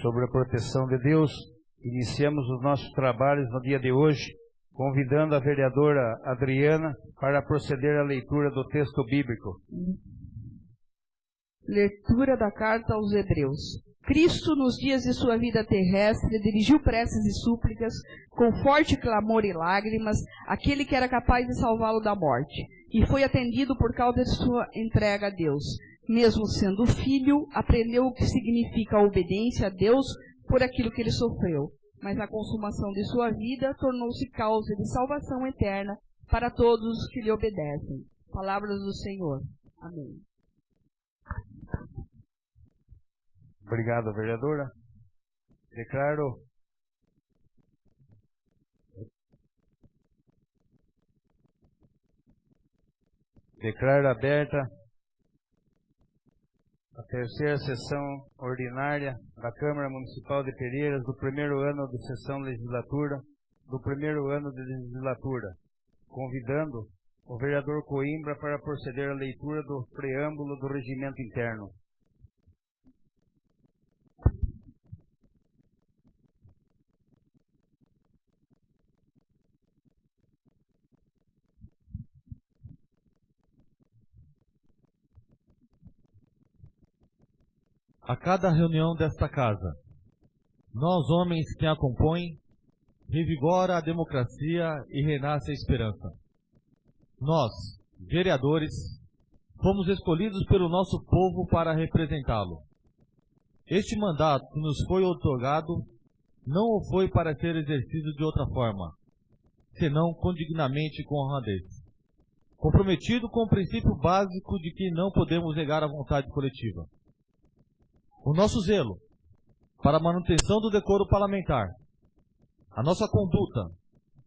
Sobre a proteção de Deus, iniciamos os nossos trabalhos no dia de hoje, convidando a vereadora Adriana para proceder à leitura do texto bíblico. Leitura da carta aos Hebreus. Cristo, nos dias de sua vida terrestre, dirigiu preces e súplicas, com forte clamor e lágrimas, àquele que era capaz de salvá-lo da morte, e foi atendido por causa de sua entrega a Deus. Mesmo sendo filho, aprendeu o que significa a obediência a Deus por aquilo que ele sofreu, mas a consumação de sua vida tornou-se causa de salvação eterna para todos os que lhe obedecem. Palavras do Senhor. Amém. Obrigado, vereadora. Declaro aberta a terceira sessão ordinária da Câmara Municipal de Pereiras do primeiro ano de sessão legislatura, convidando o vereador Coimbra para proceder à leitura do preâmbulo do regimento interno. A cada reunião desta casa, nós, homens que a compõem, revigora a democracia e renasce a esperança. Nós, vereadores, fomos escolhidos pelo nosso povo para representá-lo. Este mandato que nos foi outorgado não o foi para ser exercido de outra forma, senão condignamente e com honradez, comprometido com o princípio básico de que não podemos negar a vontade coletiva. O nosso zelo para a manutenção do decoro parlamentar, a nossa conduta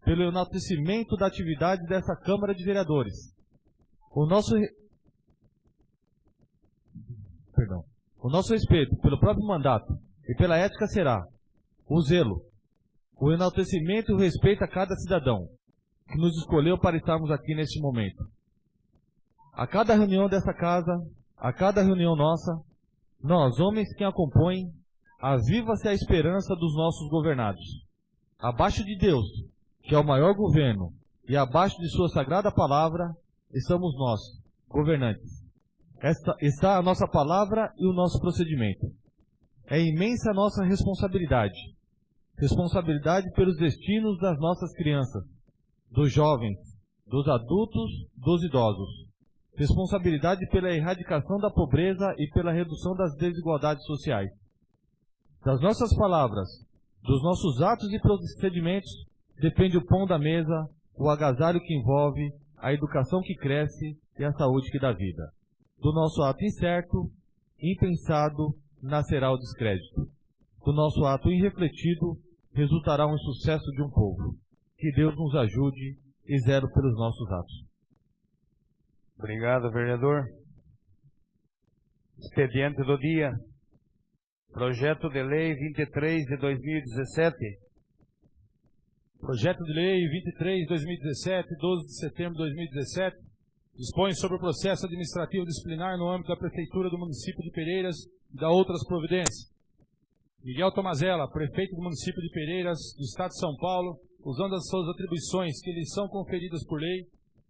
pelo enaltecimento da atividade dessa Câmara de Vereadores, o nosso respeito pelo próprio mandato e pela ética será o zelo, o enaltecimento e o respeito a cada cidadão que nos escolheu para estarmos aqui neste momento. A cada reunião dessa casa, a cada reunião nossa, nós, homens que a compõem, aviva-se a esperança dos nossos governados. Abaixo de Deus, que é o maior governo, e abaixo de sua sagrada palavra, estamos nós, governantes. Esta está a nossa palavra e o nosso procedimento. É imensa a nossa responsabilidade. Responsabilidade pelos destinos das nossas crianças, dos jovens, dos adultos, dos idosos. Responsabilidade pela erradicação da pobreza e pela redução das desigualdades sociais. Das nossas palavras, dos nossos atos e procedimentos, depende o pão da mesa, o agasalho que envolve, a educação que cresce e a saúde que dá vida. Do nosso ato incerto, impensado, nascerá o descrédito. Do nosso ato irrefletido, resultará um insucesso de um povo. Que Deus nos ajude e zelo pelos nossos atos. Obrigado, vereador. Expediente do dia. Projeto de Lei 23 de 2017. Projeto de Lei 23/2017, 12 de setembro de 2017, dispõe sobre o processo administrativo disciplinar no âmbito da Prefeitura do município de Pereiras e da outras providências. Miguel Tomazella, prefeito do município de Pereiras, do Estado de São Paulo, usando as suas atribuições que lhe são conferidas por lei,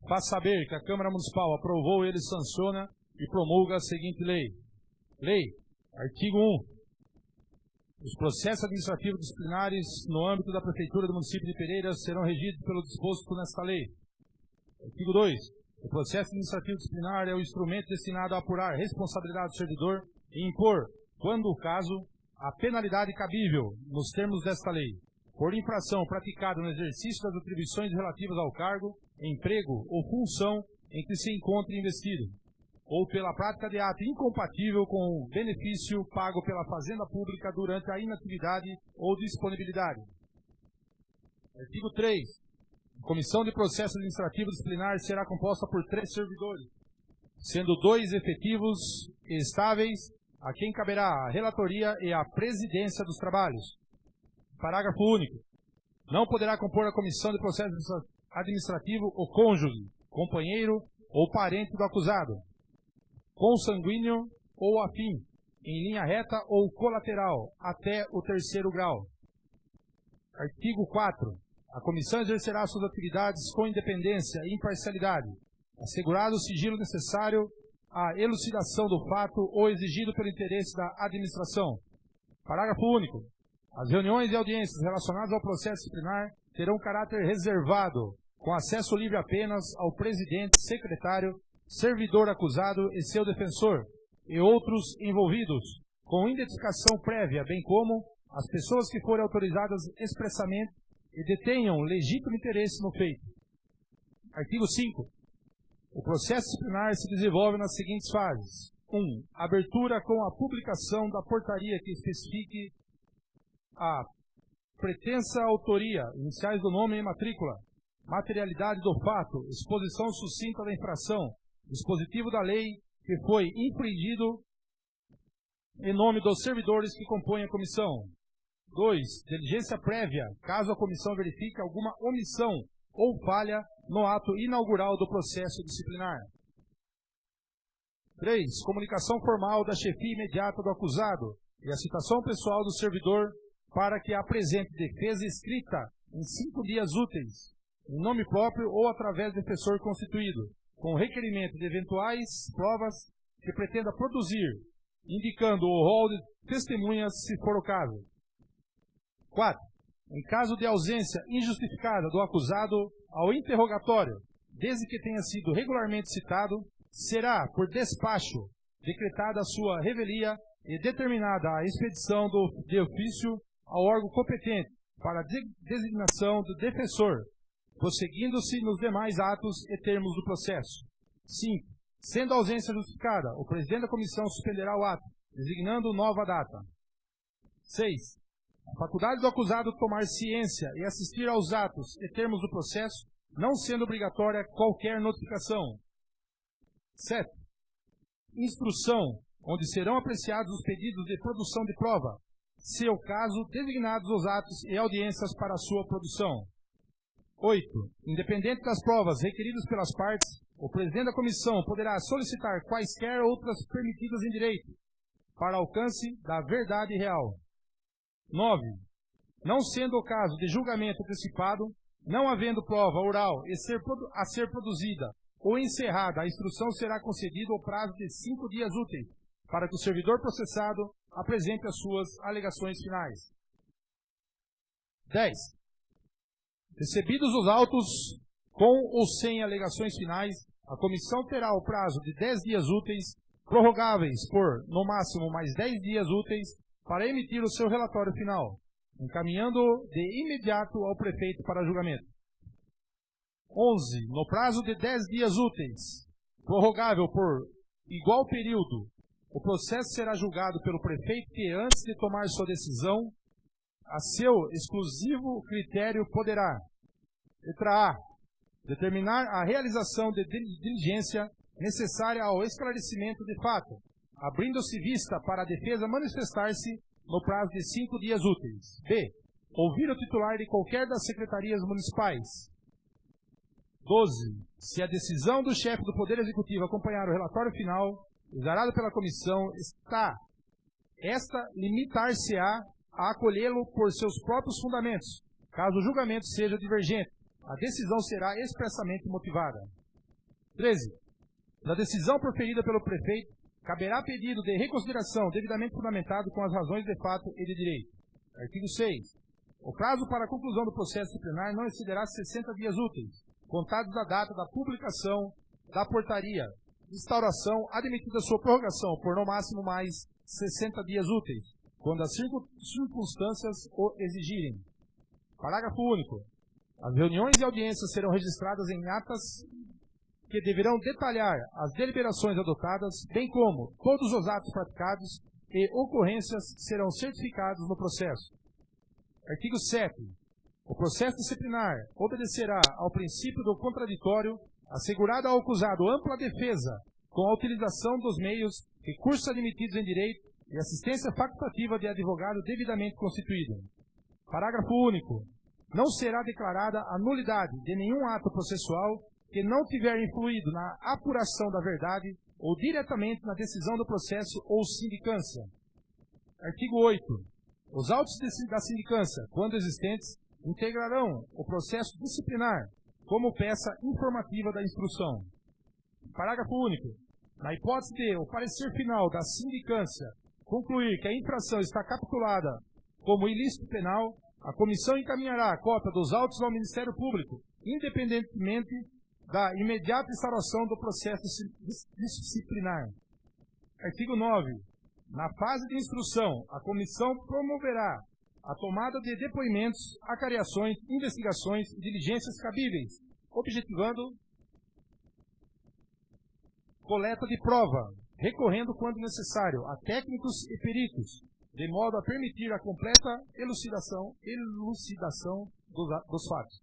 faz saber que a Câmara Municipal aprovou e ele sanciona e promulga a seguinte lei. Lei, artigo 1. Os processos administrativos disciplinares no âmbito da Prefeitura do município de Pereiras serão regidos pelo disposto nesta lei. Artigo 2. O processo administrativo disciplinar é o instrumento destinado a apurar responsabilidade do servidor e impor, quando o caso, a penalidade cabível, nos termos desta lei, por infração praticada no exercício das atribuições relativas ao cargo, emprego ou função em que se encontre investido, ou pela prática de ato incompatível com o benefício pago pela Fazenda Pública durante a inatividade ou disponibilidade. Artigo 3. A Comissão de Processo Administrativo Disciplinar será composta por 3 servidores, sendo 2 efetivos e estáveis, a quem caberá a relatoria e a presidência dos trabalhos. Parágrafo único. Não poderá compor a Comissão de Processo Administrativo o cônjuge, companheiro ou parente do acusado, consanguíneo ou afim, em linha reta ou colateral, até o 3º grau. Artigo 4. A comissão exercerá suas atividades com independência e imparcialidade, assegurado o sigilo necessário à elucidação do fato ou exigido pelo interesse da administração. Parágrafo único. As reuniões e audiências relacionadas ao processo disciplinar terão caráter reservado, com acesso livre apenas ao presidente, secretário, servidor acusado e seu defensor, e outros envolvidos, com identificação prévia, bem como as pessoas que forem autorizadas expressamente e detenham legítimo interesse no feito. Artigo 5. O processo disciplinar se desenvolve nas seguintes fases. 1. Abertura com a publicação da portaria que especifique a pretensa autoria, iniciais do nome e matrícula, materialidade do fato, exposição sucinta da infração, dispositivo da lei que foi infringido em nome dos servidores que compõem a comissão. 2. Diligência prévia, caso a comissão verifique alguma omissão ou falha no ato inaugural do processo disciplinar. 3. Comunicação formal da chefia imediata do acusado e a citação pessoal do servidor para que apresente defesa escrita em 5 dias úteis, em nome próprio ou através de defensor constituído, com requerimento de eventuais provas que pretenda produzir, indicando o rol de testemunhas, se for o caso. 4. Em caso de ausência injustificada do acusado ao interrogatório, desde que tenha sido regularmente citado, será, por despacho, decretada a sua revelia e determinada a expedição de ofício ao órgão competente para a designação do defensor, prosseguindo-se nos demais atos e termos do processo. 5. Sendo a ausência justificada, o presidente da comissão suspenderá o ato, designando nova data. 6. A faculdade do acusado tomar ciência e assistir aos atos e termos do processo, não sendo obrigatória qualquer notificação. 7. Instrução, onde serão apreciados os pedidos de produção de prova, se o caso, designados os atos e audiências para a sua produção. 8. Independente das provas requeridas pelas partes, o presidente da comissão poderá solicitar quaisquer outras permitidas em direito, para alcance da verdade real. 9. Não sendo o caso de julgamento antecipado, não havendo prova oral a ser produzida ou encerrada, a instrução será concedida ao prazo de 5 dias úteis, para que o servidor processado apresente as suas alegações finais. 10. Recebidos os autos com ou sem alegações finais, a comissão terá o prazo de 10 dias úteis, prorrogáveis por, no máximo, mais 10 dias úteis, para emitir o seu relatório final, encaminhando-o de imediato ao prefeito para julgamento. 11. No prazo de 10 dias úteis, prorrogável por igual período, o processo será julgado pelo prefeito que, antes de tomar sua decisão, a seu exclusivo critério poderá: letra A. Determinar a realização de diligência necessária ao esclarecimento de fato, abrindo-se vista para a defesa manifestar-se no prazo de 5 dias úteis. B. Ouvir o titular de qualquer das secretarias municipais. 12. Se a decisão do chefe do Poder Executivo acompanhar o relatório final, exarado pela comissão, esta limitar-se-á a acolhê-lo por seus próprios fundamentos. Caso o julgamento seja divergente, a decisão será expressamente motivada. 13. Na decisão proferida pelo prefeito, caberá pedido de reconsideração devidamente fundamentado com as razões de fato e de direito. Artigo 6. O prazo para a conclusão do processo disciplinar não excederá 60 dias úteis, contados da data da publicação da portaria, instauração, admitida sua prorrogação por no máximo mais 60 dias úteis, quando as circunstâncias o exigirem. Parágrafo único. As reuniões e audiências serão registradas em atas que deverão detalhar as deliberações adotadas, bem como todos os atos praticados e ocorrências serão certificados no processo. Artigo 7. O processo disciplinar obedecerá ao princípio do contraditório, assegurada ao acusado ampla defesa, com a utilização dos meios, recursos admitidos em direito e assistência facultativa de advogado devidamente constituído. Parágrafo único. Não será declarada a nulidade de nenhum ato processual que não tiver influído na apuração da verdade ou diretamente na decisão do processo ou sindicância. Artigo 8. Os autos da sindicância, quando existentes, integrarão o processo disciplinar como peça informativa da instrução. Parágrafo único. Na hipótese de o parecer final da sindicância concluir que a infração está capitulada como ilícito penal, a comissão encaminhará a cópia dos autos ao Ministério Público, independentemente da imediata instauração do processo disciplinar. Artigo 9. Na fase de instrução, a comissão promoverá a tomada de depoimentos, acariações, investigações e diligências cabíveis, objetivando coleta de prova, recorrendo quando necessário a técnicos e peritos, de modo a permitir a completa elucidação dos fatos.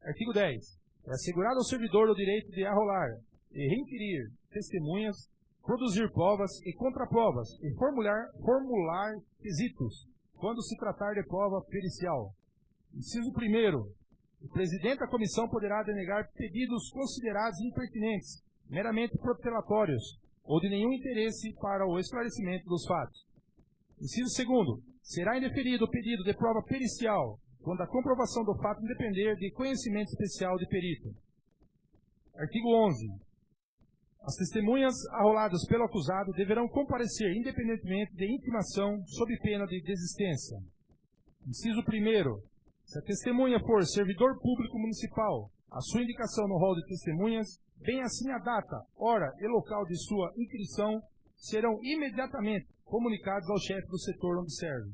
Artigo 10. É assegurado ao servidor o direito de arrolar e reinquirir testemunhas, produzir provas e contraprovas e formular quesitos, quando se tratar de prova pericial. Inciso 1º. O presidente da comissão poderá denegar pedidos considerados impertinentes, meramente protelatórios, ou de nenhum interesse para o esclarecimento dos fatos. Inciso 2º. Será indeferido o pedido de prova pericial, quando a comprovação do fato depender de conhecimento especial de perito. Artigo 11. As testemunhas arroladas pelo acusado deverão comparecer independentemente de intimação sob pena de desistência. Inciso 1º. Se a testemunha for servidor público municipal, a sua indicação no rol de testemunhas, bem assim a data, hora e local de sua inscrição, serão imediatamente comunicados ao chefe do setor onde serve.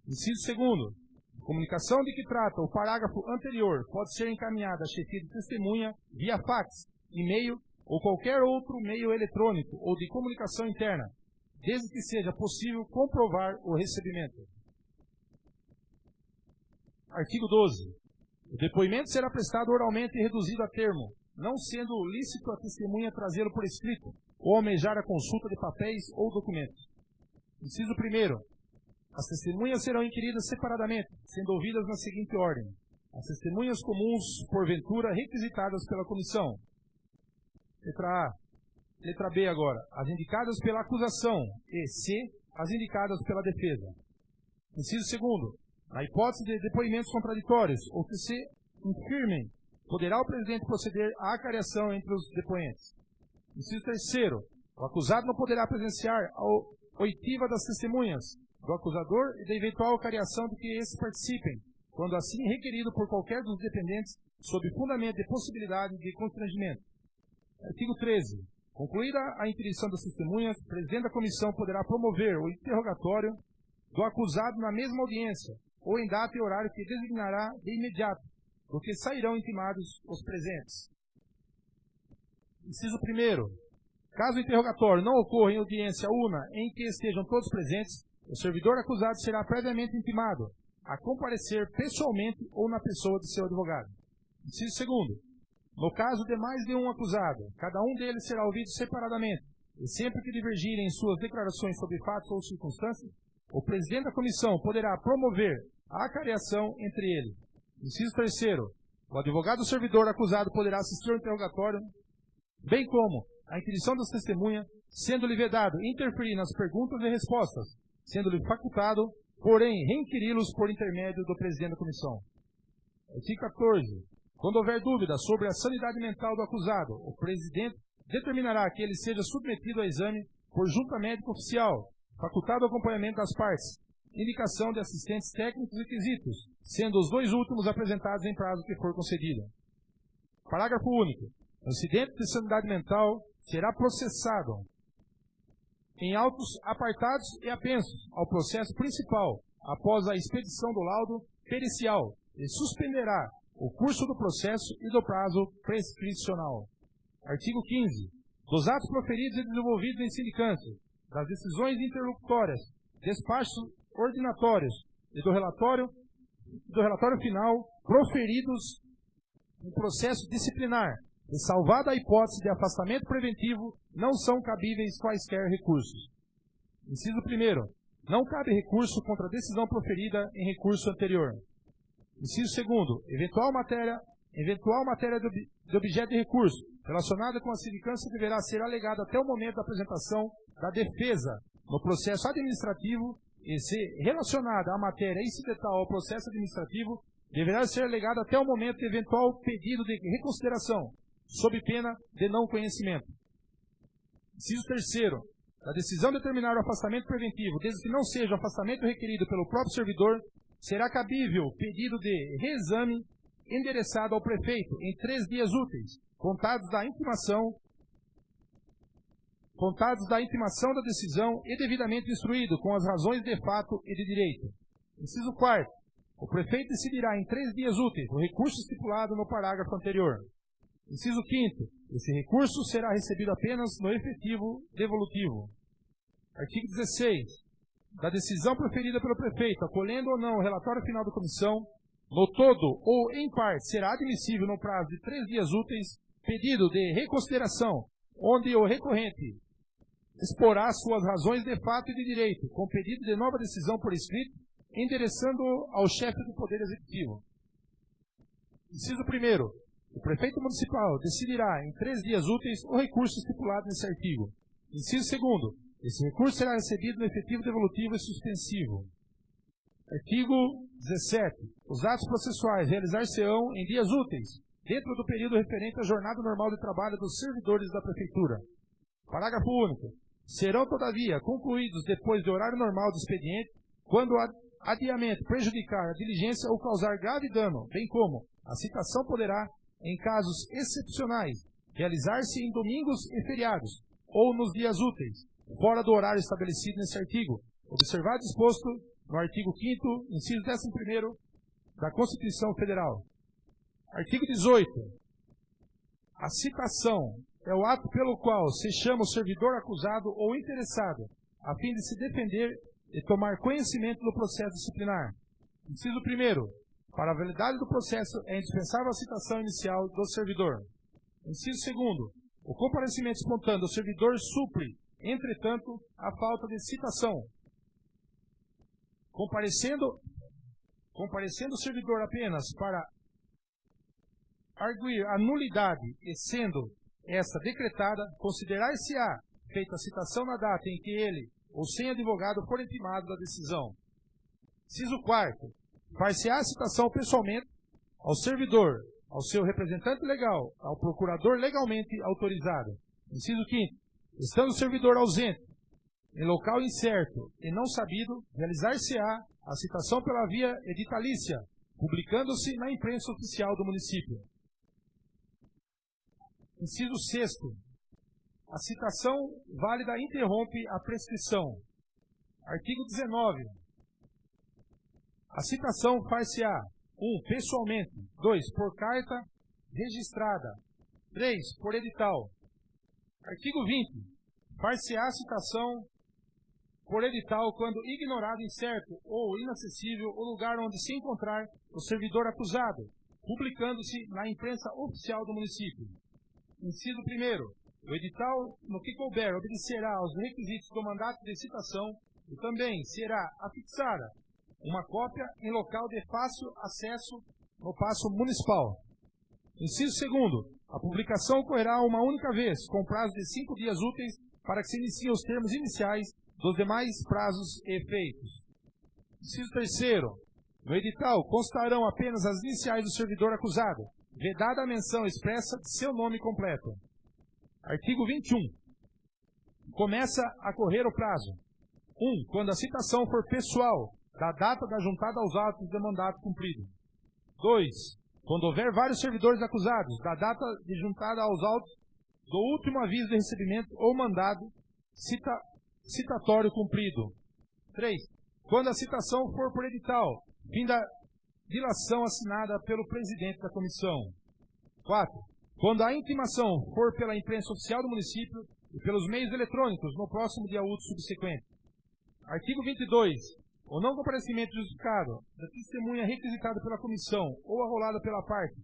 Inciso 2º. A comunicação de que trata o parágrafo anterior pode ser encaminhada à chefia de testemunha via fax, e-mail ou qualquer outro meio eletrônico ou de comunicação interna, desde que seja possível comprovar o recebimento. Artigo 12. O depoimento será prestado oralmente e reduzido a termo, não sendo lícito a testemunha trazê-lo por escrito ou almejar a consulta de papéis ou documentos. Inciso 1º. As testemunhas serão inquiridas separadamente, sendo ouvidas na seguinte ordem: as testemunhas comuns, porventura, requisitadas pela comissão. Letra A. Letra B agora. As indicadas pela acusação. E C. As indicadas pela defesa. Inciso 2º. Na hipótese de depoimentos contraditórios ou que se infirmem, poderá o presidente proceder à acariação entre os depoentes. Inciso 3º. O acusado não poderá presenciar a oitiva das testemunhas, do acusador e da eventual acariação de que esses participem, quando assim requerido por qualquer dos dependentes, sob fundamento de possibilidade de constrangimento. Artigo 13. Concluída a inquirição das testemunhas, o presidente da comissão poderá promover o interrogatório do acusado na mesma audiência, ou em data e horário que designará de imediato, do que sairão intimados os presentes. Inciso 1º. Caso o interrogatório não ocorra em audiência una em que estejam todos presentes, o servidor acusado será previamente intimado a comparecer pessoalmente ou na pessoa de seu advogado. Inciso 2º. No caso de mais de um acusado, cada um deles será ouvido separadamente, e sempre que divergirem em suas declarações sobre fatos ou circunstâncias, o presidente da comissão poderá promover a acariação entre eles. Inciso 3º. O advogado do servidor acusado poderá assistir ao interrogatório, bem como a inquirição das testemunhas, sendo-lhe vedado interferir nas perguntas e respostas, sendo-lhe facultado, porém, reinquiri-los por intermédio do presidente da comissão. Artigo 14. Quando houver dúvida sobre a sanidade mental do acusado, o presidente determinará que ele seja submetido a exame por junta médica oficial, facultado o acompanhamento das partes, indicação de assistentes técnicos e quesitos, sendo os dois últimos apresentados em prazo que for concedido. Parágrafo único. O incidente de sanidade mental será processado em autos apartados e apensos ao processo principal, após a expedição do laudo pericial, e suspenderá o curso do processo e do prazo prescricional. Artigo 15. Dos atos proferidos e desenvolvidos em sindicância, das decisões interlocutórias, despachos ordinatórios e do relatório final proferidos em processo disciplinar, e salvada a hipótese de afastamento preventivo, não são cabíveis quaisquer recursos. Inciso 1º. Não cabe recurso contra a decisão proferida em recurso anterior. Inciso 2º. Eventual matéria de objeto de recurso relacionada com a sindicância deverá ser alegada até o momento da apresentação da defesa no processo administrativo e, se relacionada à matéria incidental ao processo administrativo, deverá ser alegada até o momento de eventual pedido de reconsideração, sob pena de não conhecimento. Inciso 3º. A decisão de determinar o afastamento preventivo, desde que não seja o afastamento requerido pelo próprio servidor, será cabível pedido de reexame endereçado ao prefeito em 3 dias úteis, contados da intimação da decisão e devidamente instruído com as razões de fato e de direito. Inciso 4º. O prefeito decidirá em 3 dias úteis o recurso estipulado no parágrafo anterior. Inciso 5º. Esse recurso será recebido apenas no efetivo devolutivo. Artigo 16. Da decisão proferida pelo prefeito, acolhendo ou não o relatório final da comissão, no todo ou em parte, será admissível no prazo de 3 dias úteis pedido de reconsideração, onde o recorrente exporá suas razões de fato e de direito, com pedido de nova decisão por escrito, endereçando ao chefe do Poder Executivo. Inciso 1º. O prefeito municipal decidirá em 3 dias úteis o recurso estipulado nesse artigo. Inciso 2º. Esse recurso será recebido no efetivo devolutivo e suspensivo. Artigo 17. Os atos processuais realizar-se-ão em dias úteis, dentro do período referente à jornada normal de trabalho dos servidores da Prefeitura. Parágrafo único. Serão, todavia, concluídos depois do horário normal do expediente, quando o adiamento prejudicar a diligência ou causar grave dano, bem como a citação poderá, em casos excepcionais, realizar-se em domingos e feriados, ou nos dias úteis, fora do horário estabelecido nesse artigo, observado disposto no artigo 5º, inciso 11º da Constituição Federal. Artigo 18. A citação é o ato pelo qual se chama o servidor acusado ou interessado, a fim de se defender e tomar conhecimento do processo disciplinar. Inciso 1º. Para a validade do processo é indispensável a citação inicial do servidor. Inciso 2º. O comparecimento espontâneo do servidor supre, entretanto, a falta de citação. Comparecendo o servidor apenas para arguir a nulidade e sendo essa decretada, considerar-se-á feita a citação na data em que ele ou sem advogado for intimado da decisão. Inciso 4º. Far-se-á a citação pessoalmente ao servidor, ao seu representante legal, ao procurador legalmente autorizado. Inciso 5º. Estando o servidor ausente, em local incerto e não sabido, realizar-se-á a citação pela via editalícia, publicando-se na imprensa oficial do município. Inciso 6º. A citação válida interrompe a prescrição. Artigo 19. A citação far-se-á 1. Pessoalmente. 2. Por carta registrada. 3. Por edital. Artigo 20. Far-se-á a citação por edital quando ignorado, incerto ou inacessível o lugar onde se encontrar o servidor acusado, publicando-se na imprensa oficial do município. Inciso 1º. O edital, no que couber, obedecerá aos requisitos do mandato de citação e também será afixada uma cópia em local de fácil acesso no Paço Municipal. Inciso 2º. A publicação ocorrerá uma única vez, com prazo de 5 dias úteis, para que se iniciem os termos iniciais dos demais prazos e efeitos. Inciso 3º. No edital constarão apenas as iniciais do servidor acusado, vedada a menção expressa de seu nome completo. Artigo 21. Começa a correr o prazo. 1. Quando a citação for pessoal, da data da juntada aos autos de mandato cumprido. 2. Quando houver vários servidores acusados, da data de juntada aos autos do último aviso de recebimento ou mandado citatório cumprido. 3. Quando a citação for por edital, fim da dilação assinada pelo presidente da comissão. 4. Quando a intimação for pela imprensa oficial do município e pelos meios eletrônicos no próximo dia útil subsequente. Artigo 22. O não comparecimento justificado da testemunha requisitada pela comissão ou arrolada pela parte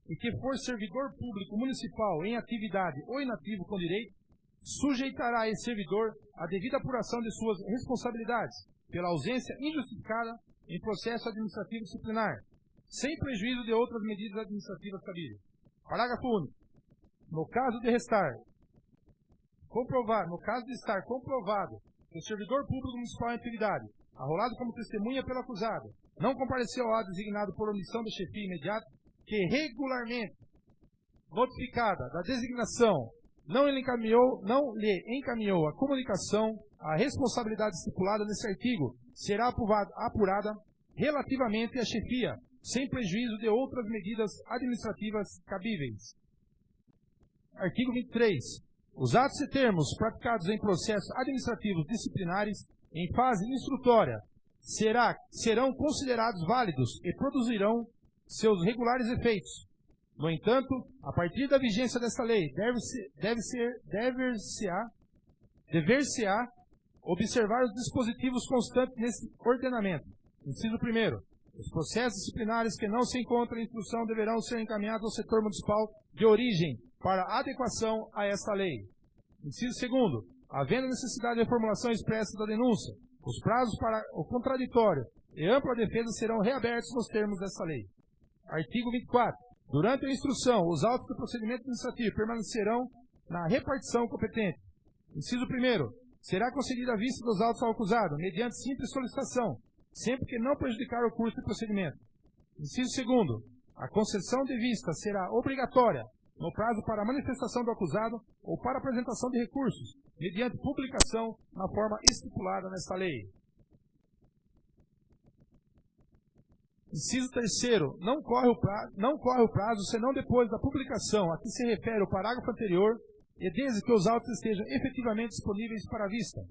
e que for servidor público municipal em atividade ou inativo com direito, sujeitará esse servidor à devida apuração de suas responsabilidades pela ausência injustificada em processo administrativo disciplinar, sem prejuízo de outras medidas administrativas cabíveis. Parágrafo único. no caso de estar comprovado que o servidor público municipal em atividade, arrolado como testemunha pelo acusado, não compareceu ao ato designado por omissão da chefia imediata, que regularmente notificada da designação não lhe encaminhou a comunicação, a responsabilidade estipulada nesse artigo será apurada relativamente à chefia, sem prejuízo de outras medidas administrativas cabíveis. Artigo 23. Os atos e termos praticados em processos administrativos disciplinares em fase instrutória serão considerados válidos e produzirão seus regulares efeitos. No entanto, a partir da vigência desta lei, dever-se-á observar os dispositivos constantes nesse ordenamento. Inciso 1º. Os processos disciplinares que não se encontram em instrução deverão ser encaminhados ao setor municipal de origem para adequação a esta lei. Inciso 2º. Havendo necessidade de reformulação expressa da denúncia, os prazos para o contraditório e ampla defesa serão reabertos nos termos desta lei. Artigo 24. Durante a instrução, os autos do procedimento administrativo permanecerão na repartição competente. Inciso 1º. Será concedida a vista dos autos ao acusado, mediante simples solicitação, sempre que não prejudicar o curso do procedimento. Inciso 2º. A concessão de vista será obrigatória no prazo para a manifestação do acusado ou para apresentação de recursos, mediante publicação na forma estipulada nesta lei. Inciso 3º. Não corre o prazo senão depois da publicação a que se refere o parágrafo anterior e desde que os autos estejam efetivamente disponíveis para a vista.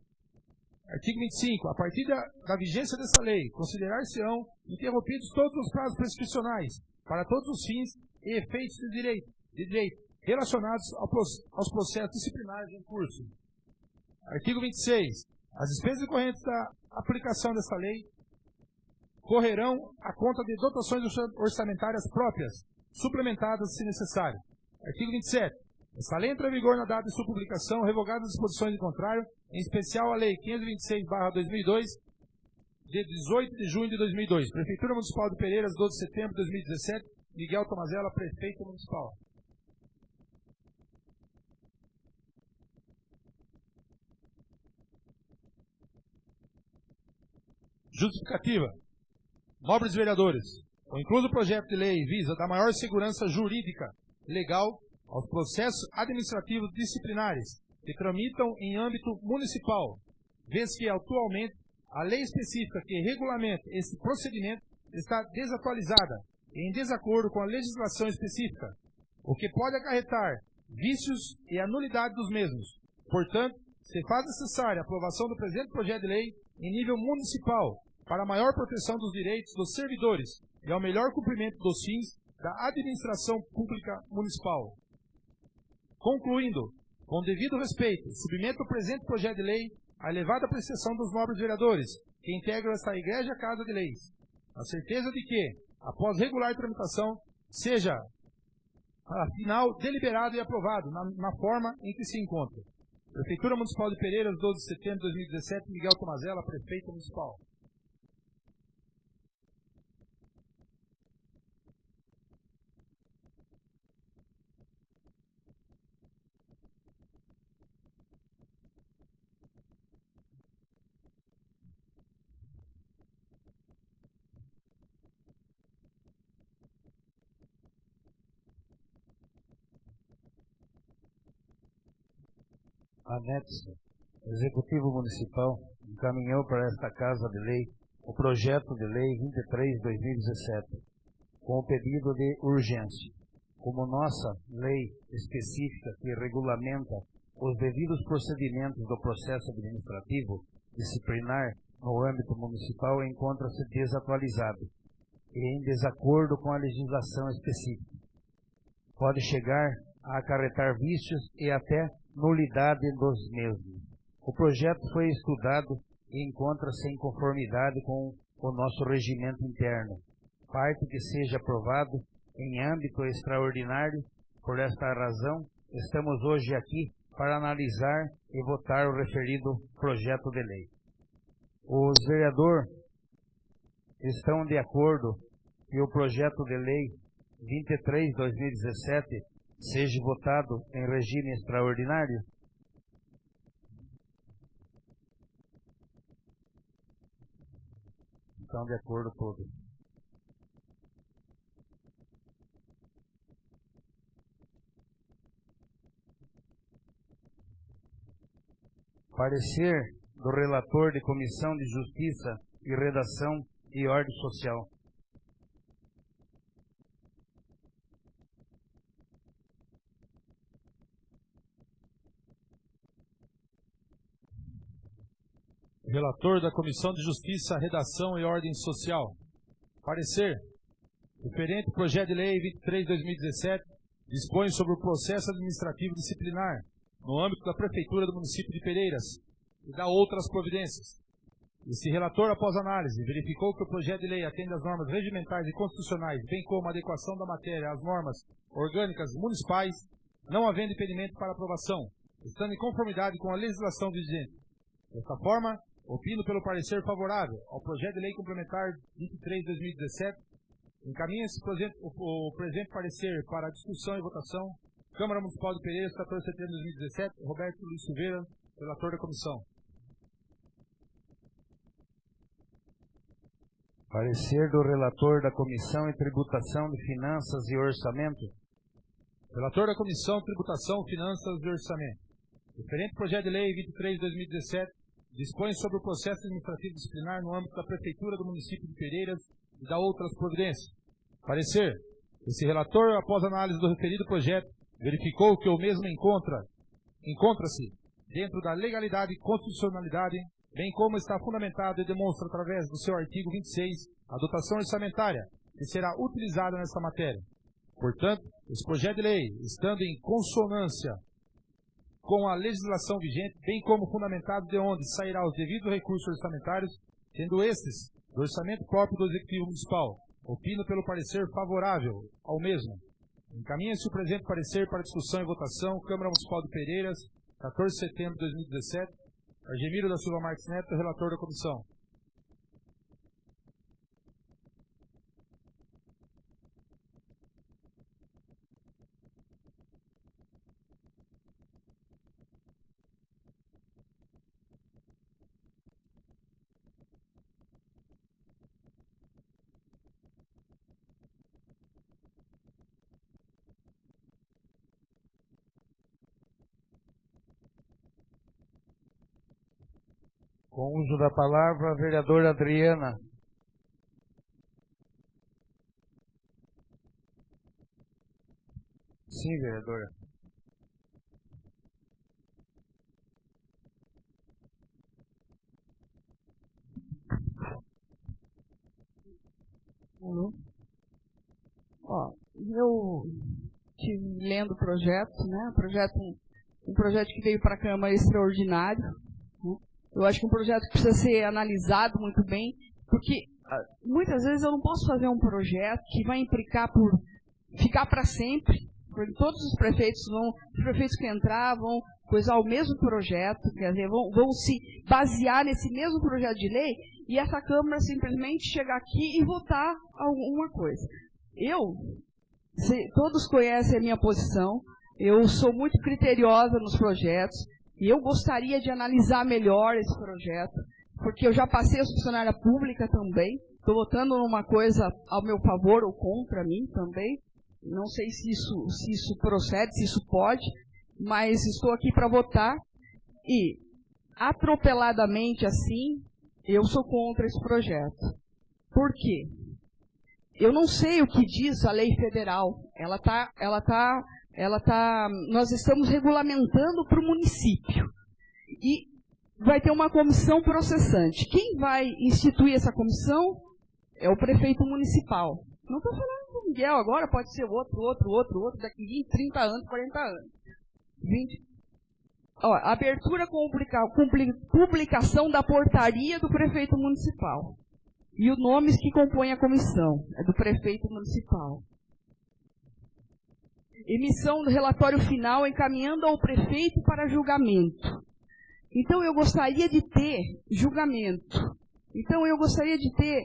Artigo 25. A partir da vigência desta lei, considerar-se-ão interrompidos todos os prazos prescricionais para todos os fins e efeitos de direito relacionados aos processos disciplinares em curso. Artigo 26. As despesas decorrentes da aplicação desta lei correrão à conta de dotações orçamentárias próprias, suplementadas se necessário. Artigo 27. Esta lei entra em vigor na data de sua publicação, revogadas as disposições em contrário, em especial a Lei 526/2002, de 18 de junho de 2002. Prefeitura Municipal de Pereiras, 12 de setembro de 2017. Miguel Tomazella, Prefeito Municipal. Justificativa. Nobres vereadores, o incluso projeto de lei visa dar maior segurança jurídica legal aos processos administrativos disciplinares que tramitam em âmbito municipal, vez que atualmente a lei específica que regulamenta esse procedimento está desatualizada e em desacordo com a legislação específica, o que pode acarretar vícios e a nulidade dos mesmos. Portanto, se faz necessária a aprovação do presente projeto de lei em nível municipal para a maior proteção dos direitos dos servidores e ao melhor cumprimento dos fins da administração pública municipal. Concluindo, com devido respeito, submeto o presente projeto de lei à elevada apreciação dos nobres vereadores que integram esta Igreja Casa de Leis, na certeza de que, após regular tramitação, seja, afinal, deliberado e aprovado na forma em que se encontra. Prefeitura Municipal de Pereiras, 12 de setembro de 2017, Miguel Tomazella, Prefeito Municipal. Anexo. O Executivo Municipal encaminhou para esta Casa de Lei o projeto de lei 23/2017, com o pedido de urgência. Como nossa lei específica que regulamenta os devidos procedimentos do processo administrativo disciplinar no âmbito municipal encontra-se desatualizado e em desacordo com a legislação específica, pode chegar a acarretar vícios e até nulidade dos mesmos. O projeto foi estudado e encontra-se em conformidade com o nosso regimento interno, parte que seja aprovado em âmbito extraordinário. Por esta razão, estamos hoje aqui para analisar e votar o referido projeto de lei. Os vereadores estão de acordo que o projeto de lei 23/2017 seja votado em regime extraordinário? Estão de acordo todos. Parecer do relator de Comissão de Justiça e Redação e Ordem Social. Relator da Comissão de Justiça, Redação e Ordem Social. Parecer. Referente projeto de lei 23/2017 dispõe sobre o processo administrativo disciplinar no âmbito da Prefeitura do município de Pereiras e dá outras providências. Este relator, após análise, verificou que o projeto de lei atende às normas regimentais e constitucionais, bem como a adequação da matéria às normas orgânicas municipais, não havendo impedimento para aprovação, estando em conformidade com a legislação vigente. Desta forma, opino pelo parecer favorável ao projeto de lei complementar 23/2017. Encaminha-se o presente parecer para discussão e votação. Câmara Municipal de Pereiras, 14 de setembro de 2017. Roberto Luiz Silveira, relator da comissão. Parecer do relator da Comissão de Tributação de Finanças e Orçamento. Relator da Comissão Tributação, Finanças e Orçamento. Referente projeto de lei 23/2017 dispõe sobre o processo administrativo disciplinar no âmbito da Prefeitura do município de Pereiras e dá outras providências. Parecer. Esse relator, após análise do referido projeto, verificou que o mesmo encontra-se dentro da legalidade e constitucionalidade, bem como está fundamentado e demonstra através do seu artigo 26 a dotação orçamentária que será utilizada nesta matéria. Portanto, esse projeto de lei, estando em consonância com a legislação vigente, bem como fundamentado de onde sairá os devidos recursos orçamentários, sendo estes do orçamento próprio do Executivo Municipal, opino pelo parecer favorável ao mesmo. Encaminha-se o presente parecer para discussão e votação. Câmara Municipal de Pereiras, 14 de setembro de 2017. Argemiro da Silva Marques Neto, relator da comissão. Com o uso da palavra, a vereadora Adriana. Sim, vereadora. Eu estive lendo o projeto, né? Um projeto que veio para a Câmara extraordinário. Eu acho que é um projeto que precisa ser analisado muito bem, porque muitas vezes eu não posso fazer um projeto que vai implicar por ficar para sempre, porque todos os prefeitos que entrar vão coisar o mesmo projeto, quer dizer, vão se basear nesse mesmo projeto de lei e essa Câmara simplesmente chegar aqui e votar alguma coisa. Todos conhecem a minha posição, eu sou muito criteriosa nos projetos, e eu gostaria de analisar melhor esse projeto, porque eu já passei a funcionária pública também, estou votando numa coisa ao meu favor ou contra mim também, não sei se isso procede, se isso pode, mas estou aqui para votar e, atropeladamente assim, eu sou contra esse projeto. Por quê? Eu não sei o que diz a lei federal, nós estamos regulamentando para o município e vai ter uma comissão processante. Quem vai instituir essa comissão é o prefeito municipal. Não estou falando do Miguel agora, pode ser outro, daqui 20, 30 anos, 40 anos. 20. Abertura com publicação da portaria do prefeito municipal. E os nomes que compõem a comissão é do prefeito municipal. Emissão do relatório final encaminhando ao prefeito para julgamento. Então, eu gostaria de ter julgamento. Então, eu gostaria de ter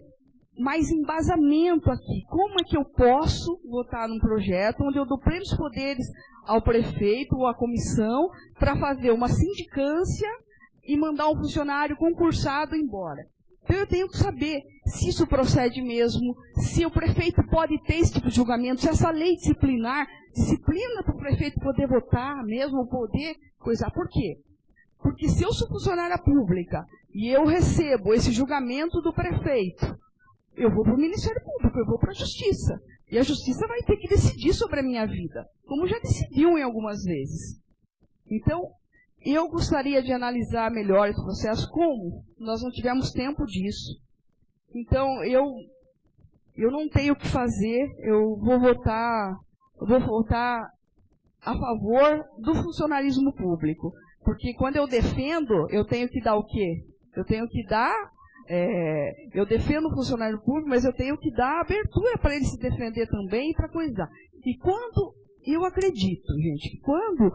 mais embasamento aqui. Como é que eu posso votar num projeto onde eu dou plenos poderes ao prefeito ou à comissão para fazer uma sindicância e mandar um funcionário concursado embora? Então eu tenho que saber se isso procede mesmo, se o prefeito pode ter esse tipo de julgamento, se essa lei disciplinar, disciplina para o prefeito poder votar mesmo, ou poder coisar. Por quê? Porque se eu sou funcionária pública e eu recebo esse julgamento do prefeito, eu vou para o Ministério Público, eu vou para a Justiça. E a Justiça vai ter que decidir sobre a minha vida, como já decidiu em algumas vezes. Então, eu gostaria de analisar melhor esse processo. Como? Nós não tivemos tempo disso. Então, eu não tenho o que fazer, eu vou votar a favor do funcionalismo público. Porque quando eu defendo, eu tenho que dar o quê? Eu tenho que dar... eu defendo o funcionário público, mas eu tenho que dar abertura para ele se defender também e para coisar. E quando... Eu acredito, gente, que quando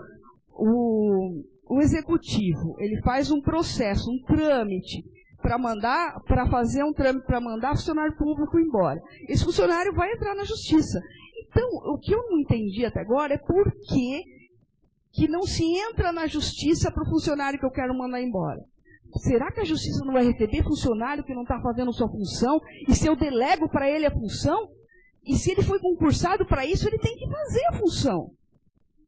o executivo ele faz um processo, um trâmite, para fazer um trâmite para mandar funcionário público embora, esse funcionário vai entrar na justiça. Então, o que eu não entendi até agora é por que não se entra na justiça para o funcionário que eu quero mandar embora. Será que a justiça não vai receber funcionário que não está fazendo sua função? E se eu delego para ele a função? E se ele foi concursado para isso, ele tem que fazer a função.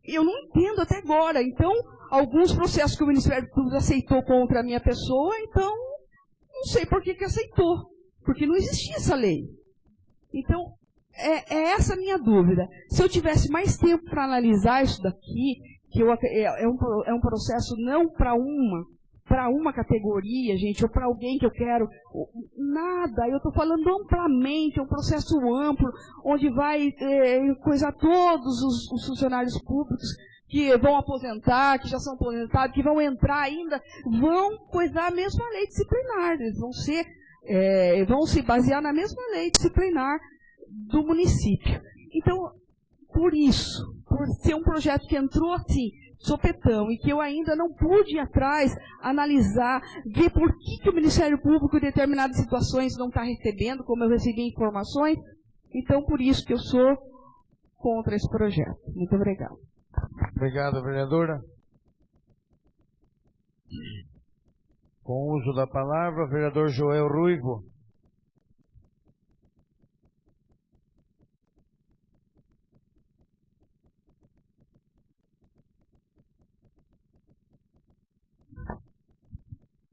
Eu não entendo até agora. Então, alguns processos que o Ministério Público aceitou contra a minha pessoa, então, não sei por que aceitou. Porque não existia essa lei. Então, é essa a minha dúvida. Se eu tivesse mais tempo para analisar isso daqui, que é um processo não para uma categoria, gente, ou para alguém que eu quero, nada, eu estou falando amplamente, é um processo amplo, onde vai coisar todos os funcionários públicos que vão aposentar, que já são aposentados, que vão entrar ainda, vão coisar a mesma lei disciplinar, eles vão se basear na mesma lei disciplinar do município. Então, por isso, por ser um projeto que entrou assim, sopetão, e que eu ainda não pude ir atrás, analisar, ver por que o Ministério Público em determinadas situações não está recebendo, como eu recebi informações, então por isso que eu sou contra esse projeto. Muito obrigada. Obrigado, vereadora. Com o uso da palavra, vereador Joel Ruivo.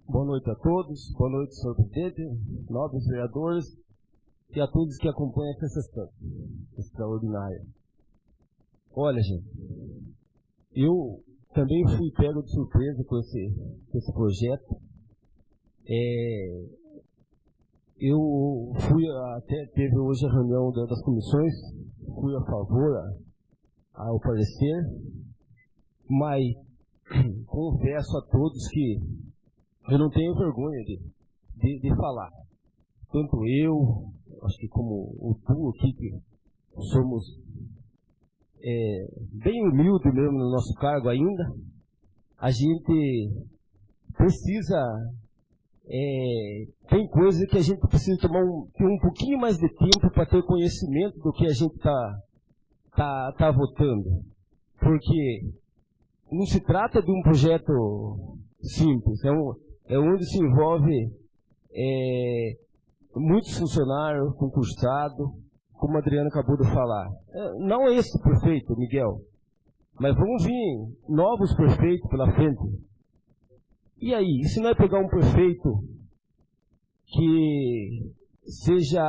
Boa noite a todos, boa noite, senhor presidente, nobres vereadores e a todos que acompanham essa sessão extraordinária. Olha, gente, eu também fui pego de surpresa com esse projeto. Eu fui, até teve hoje a reunião das comissões, fui a favor ao parecer, mas confesso a todos que eu não tenho vergonha de falar. Tanto eu, acho que como o tu aqui, que somos bem humildes mesmo no nosso cargo ainda, a gente precisa, tem coisa que a gente precisa ter um pouquinho mais de tempo para ter conhecimento do que a gente tá votando. Porque não se trata de um projeto simples, é onde se envolve muitos funcionários concursados, como a Adriana acabou de falar. Não é esse prefeito, Miguel, mas vão vir novos prefeitos pela frente. E aí, se não é pegar um prefeito que seja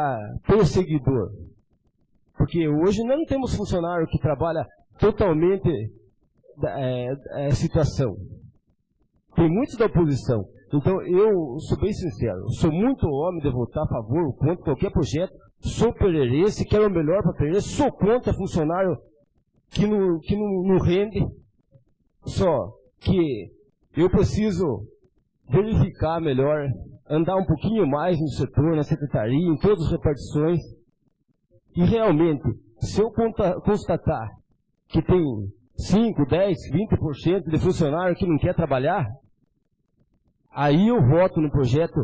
perseguidor? Porque hoje não temos funcionário que trabalha totalmente a situação. Tem muitos da oposição. Então, eu sou bem sincero, eu sou muito homem de votar a favor ou contra qualquer projeto, sou pereirense, quero o melhor para Pereirense, sou contra funcionário que não rende, só que eu preciso verificar melhor, andar um pouquinho mais no setor, na secretaria, em todas as repartições, e realmente, se eu constatar que tem 5, 10, 20% de funcionário que não quer trabalhar, aí eu voto no projeto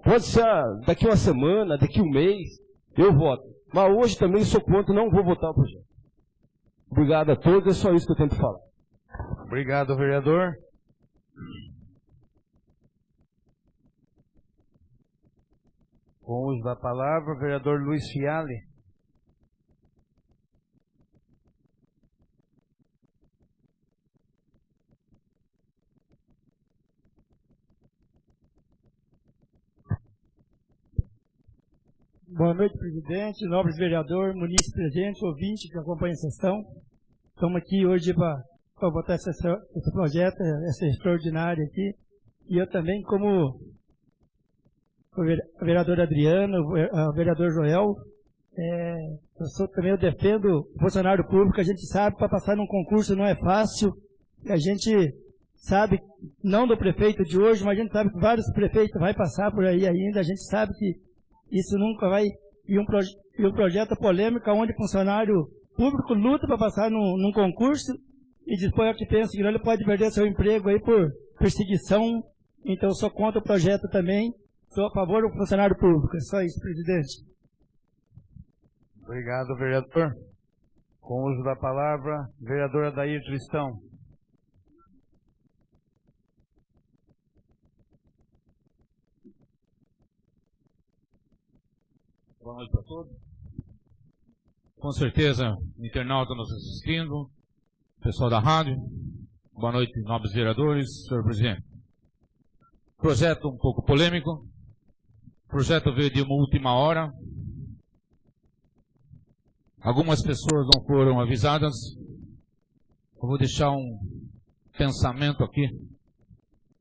Pode ser daqui uma semana, daqui um mês, eu voto. Mas hoje também sou contra, não vou votar o projeto. Obrigado a todos, é só isso que eu tento falar. Obrigado, vereador. Com o uso da palavra, o vereador Luiz Fiale. Boa noite, presidente, nobres vereador, munícipe presente, ouvinte que acompanha a sessão. Estamos aqui hoje para votar esse projeto, essa extraordinária aqui. E eu também, como o vereador Adriano, o vereador Joel, eu defendo o funcionário público. A gente sabe que para passar num concurso não é fácil. A gente sabe, não do prefeito de hoje, mas a gente sabe que vários prefeitos vão passar por aí ainda. A gente sabe que isso nunca vai... E um projeto polêmico onde o funcionário público luta para passar num concurso e depois que pensa que ele pode perder seu emprego aí por perseguição. Então eu sou contra o projeto também. Sou a favor do funcionário público. É só isso, presidente. Obrigado, vereador. Com o uso da palavra, vereador Adair Tristão. Boa noite para todos. Com certeza, o internauta nos assistindo, pessoal da rádio. Boa noite, nobres vereadores, senhor presidente. Projeto um pouco polêmico. O projeto veio de uma última hora. Algumas pessoas não foram avisadas. Eu vou deixar um pensamento aqui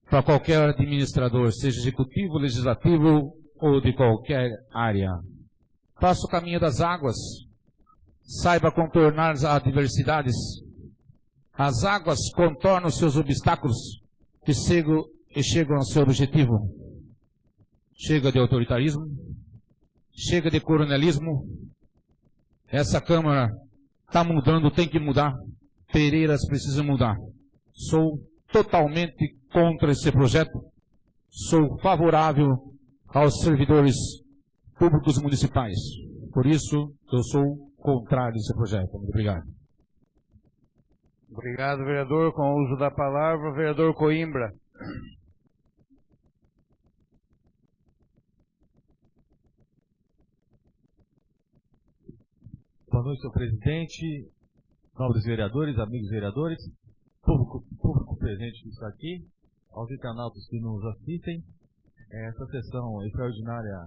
para qualquer administrador, seja executivo, legislativo ou de qualquer área. Faça o caminho das águas. Saiba contornar as adversidades. As águas contornam seus obstáculos e chegam ao seu objetivo. Chega de autoritarismo. Chega de coronelismo. Essa Câmara está mudando, tem que mudar. Pereiras precisa mudar. Sou totalmente contra esse projeto. Sou favorável aos servidores públicos municipais. Por isso, eu sou contrário a esse projeto. Muito obrigado. Obrigado, vereador. Com o uso da palavra, vereador Coimbra. Boa noite, senhor presidente, nobres vereadores, amigos vereadores, público presente que está aqui, aos internautas que nos assistem. Essa sessão extraordinária,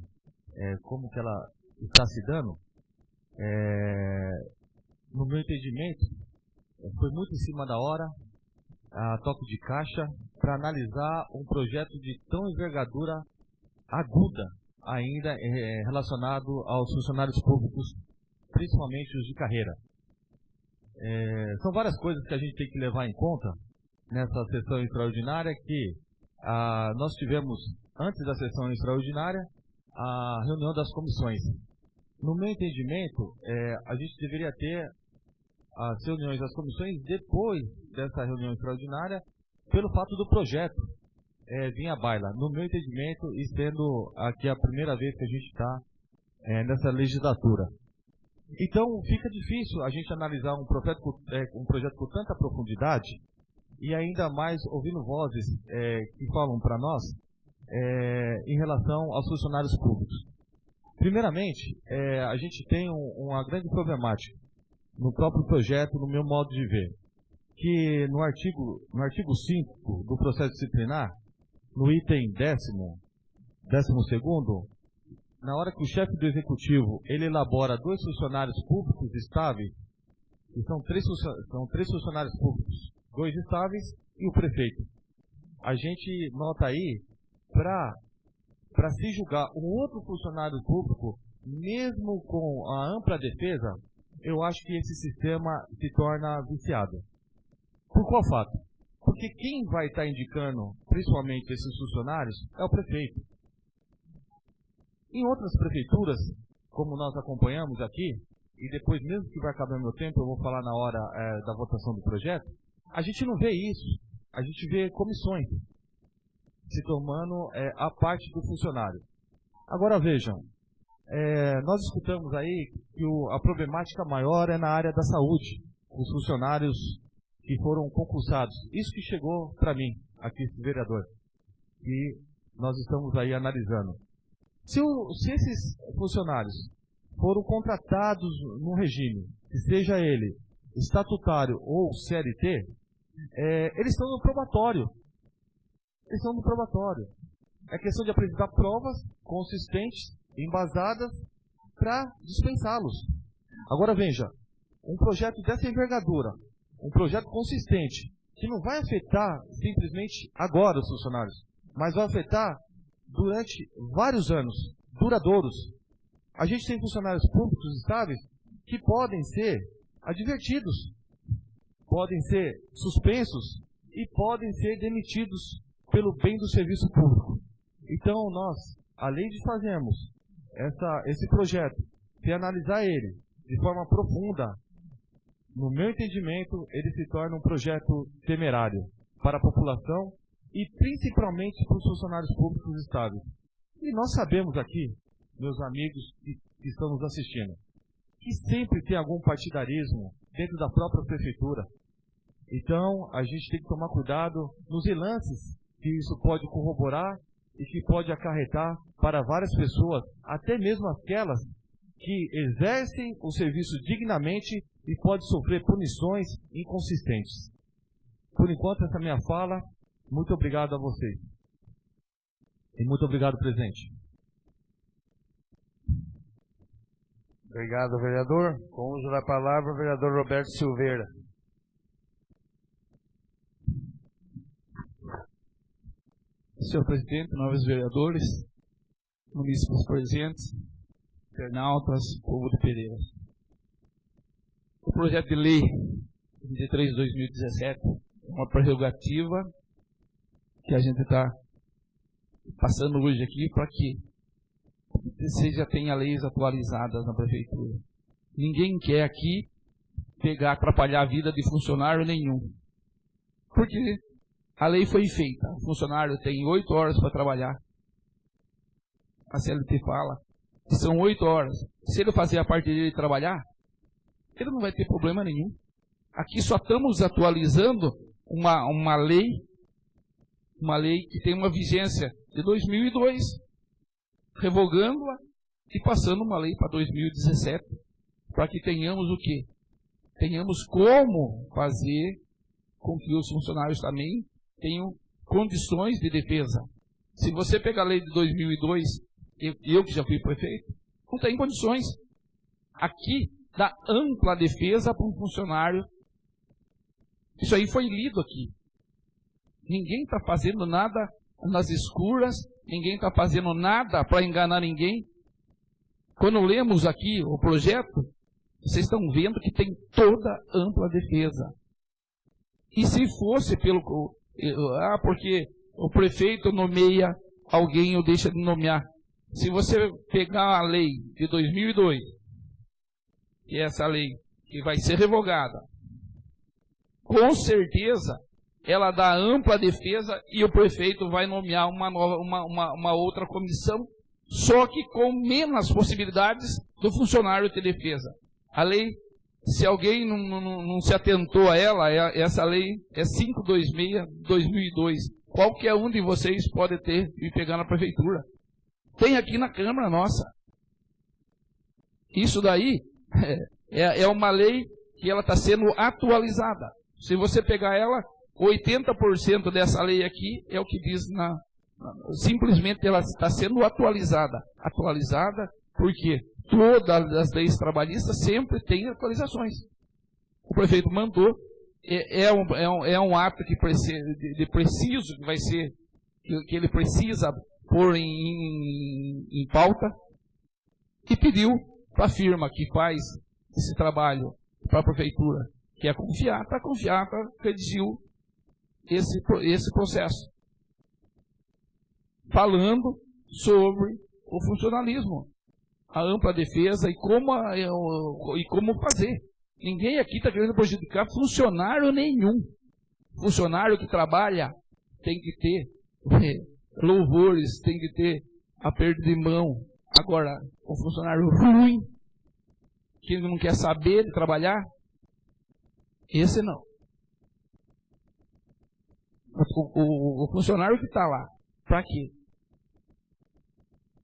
como que ela está se dando, no meu entendimento, foi muito em cima da hora, a toque de caixa, para analisar um projeto de tão envergadura aguda ainda relacionado aos funcionários públicos, principalmente os de carreira. São várias coisas que a gente tem que levar em conta nessa sessão extraordinária que nós tivemos, antes da sessão extraordinária, a reunião das comissões. No meu entendimento, a gente deveria ter as reuniões das comissões depois dessa reunião extraordinária, pelo fato do projeto vir à baila. No meu entendimento, e sendo aqui a primeira vez que a gente está nessa legislatura. Então, fica difícil a gente analisar um projeto com tanta profundidade e ainda mais ouvindo vozes que falam para nós em relação aos funcionários públicos. Primeiramente, a gente tem uma grande problemática no próprio projeto, no meu modo de ver, que no artigo 5 do processo disciplinar, no item 12º, na hora que o chefe do executivo ele elabora 2 funcionários públicos estáveis, que são três funcionários públicos, 2 estáveis e o prefeito. A gente nota aí, para se julgar um outro funcionário público, mesmo com a ampla defesa, eu acho que esse sistema se torna viciado. Por qual fato? Porque quem vai estar indicando, principalmente esses funcionários, é o prefeito. Em outras prefeituras, como nós acompanhamos aqui, e depois mesmo que vai acabar meu tempo, eu vou falar na hora da votação do projeto, a gente não vê isso. A gente vê comissões se tomando a parte do funcionário. Agora vejam, nós escutamos aí que a problemática maior é na área da saúde, os funcionários que foram concursados. Isso que chegou para mim, aqui, vereador, que nós estamos aí analisando. Se esses funcionários foram contratados num regime, que seja ele estatutário ou CLT, eles estão no probatório. Eles estão no probatório. É questão de apresentar provas consistentes, embasadas, para dispensá-los. Agora veja, um projeto dessa envergadura, um projeto consistente, que não vai afetar simplesmente agora os funcionários, mas vai afetar durante vários anos, duradouros. A gente tem funcionários públicos estáveis que podem ser advertidos, podem ser suspensos e podem ser demitidos pelo bem do serviço público. Então nós, além de fazermos esse projeto, de analisar ele de forma profunda, no meu entendimento, ele se torna um projeto temerário para a população e principalmente para os funcionários públicos estáveis. E nós sabemos aqui, meus amigos que estão nos assistindo, que sempre tem algum partidarismo dentro da própria prefeitura. Então, a gente tem que tomar cuidado nos relances que isso pode corroborar e que pode acarretar para várias pessoas, até mesmo aquelas que exercem o serviço dignamente e podem sofrer punições inconsistentes. Por enquanto, essa é a minha fala. Muito obrigado a vocês. E muito obrigado, presidente. Obrigado, vereador. Com o uso da palavra, o vereador Roberto Silveira. Senhor presidente, nobres vereadores, munícipes presentes, internautas, povo de Pereira. O projeto de lei 23 de 2017 é uma prerrogativa que a gente está passando hoje aqui para que você já tenha leis atualizadas na prefeitura. Ninguém quer aqui atrapalhar a vida de funcionário nenhum. Porque a lei foi feita. O funcionário tem 8 horas para trabalhar. A CLT fala que são 8 horas. Se ele fazer a parte dele trabalhar, ele não vai ter problema nenhum. Aqui só estamos atualizando uma lei que tem uma vigência de 2002, revogando-a e passando uma lei para 2017, para que tenhamos o quê? Tenhamos como fazer com que os funcionários também tenham condições de defesa. Se você pegar a lei de 2002, eu que já fui prefeito, não tem condições. Aqui dá ampla defesa para um funcionário. Isso aí foi lido aqui. Ninguém está fazendo nada nas escuras, ninguém está fazendo nada para enganar ninguém. Quando lemos aqui o projeto, vocês estão vendo que tem toda ampla defesa. E se fosse porque o prefeito nomeia alguém ou deixa de nomear. Se você pegar a lei de 2002, que é essa lei que vai ser revogada, com certeza ela dá ampla defesa e o prefeito vai nomear uma outra comissão, só que com menos possibilidades do funcionário ter defesa. A lei, se alguém não se atentou a ela, essa lei é 526/2002. Qualquer um de vocês pode ir pegar na prefeitura. Tem aqui na Câmara nossa. Isso daí é uma lei que ela está sendo atualizada. Se você pegar ela, 80% dessa lei aqui é o que diz simplesmente ela está sendo atualizada. Atualizada porque todas as leis trabalhistas sempre têm atualizações. O prefeito mandou, é um ato que preciso, que vai ser, que ele precisa pôr em pauta, e pediu para a firma que faz esse trabalho para a prefeitura, que é confiar, para redigiu esse processo, falando sobre o funcionalismo, a ampla defesa e como fazer. Ninguém aqui está querendo prejudicar funcionário nenhum. Funcionário que trabalha tem que ter louvores, tem que ter aperto de mão. Agora, um funcionário ruim, que não quer saber de trabalhar, esse não. O funcionário que está lá, para quê?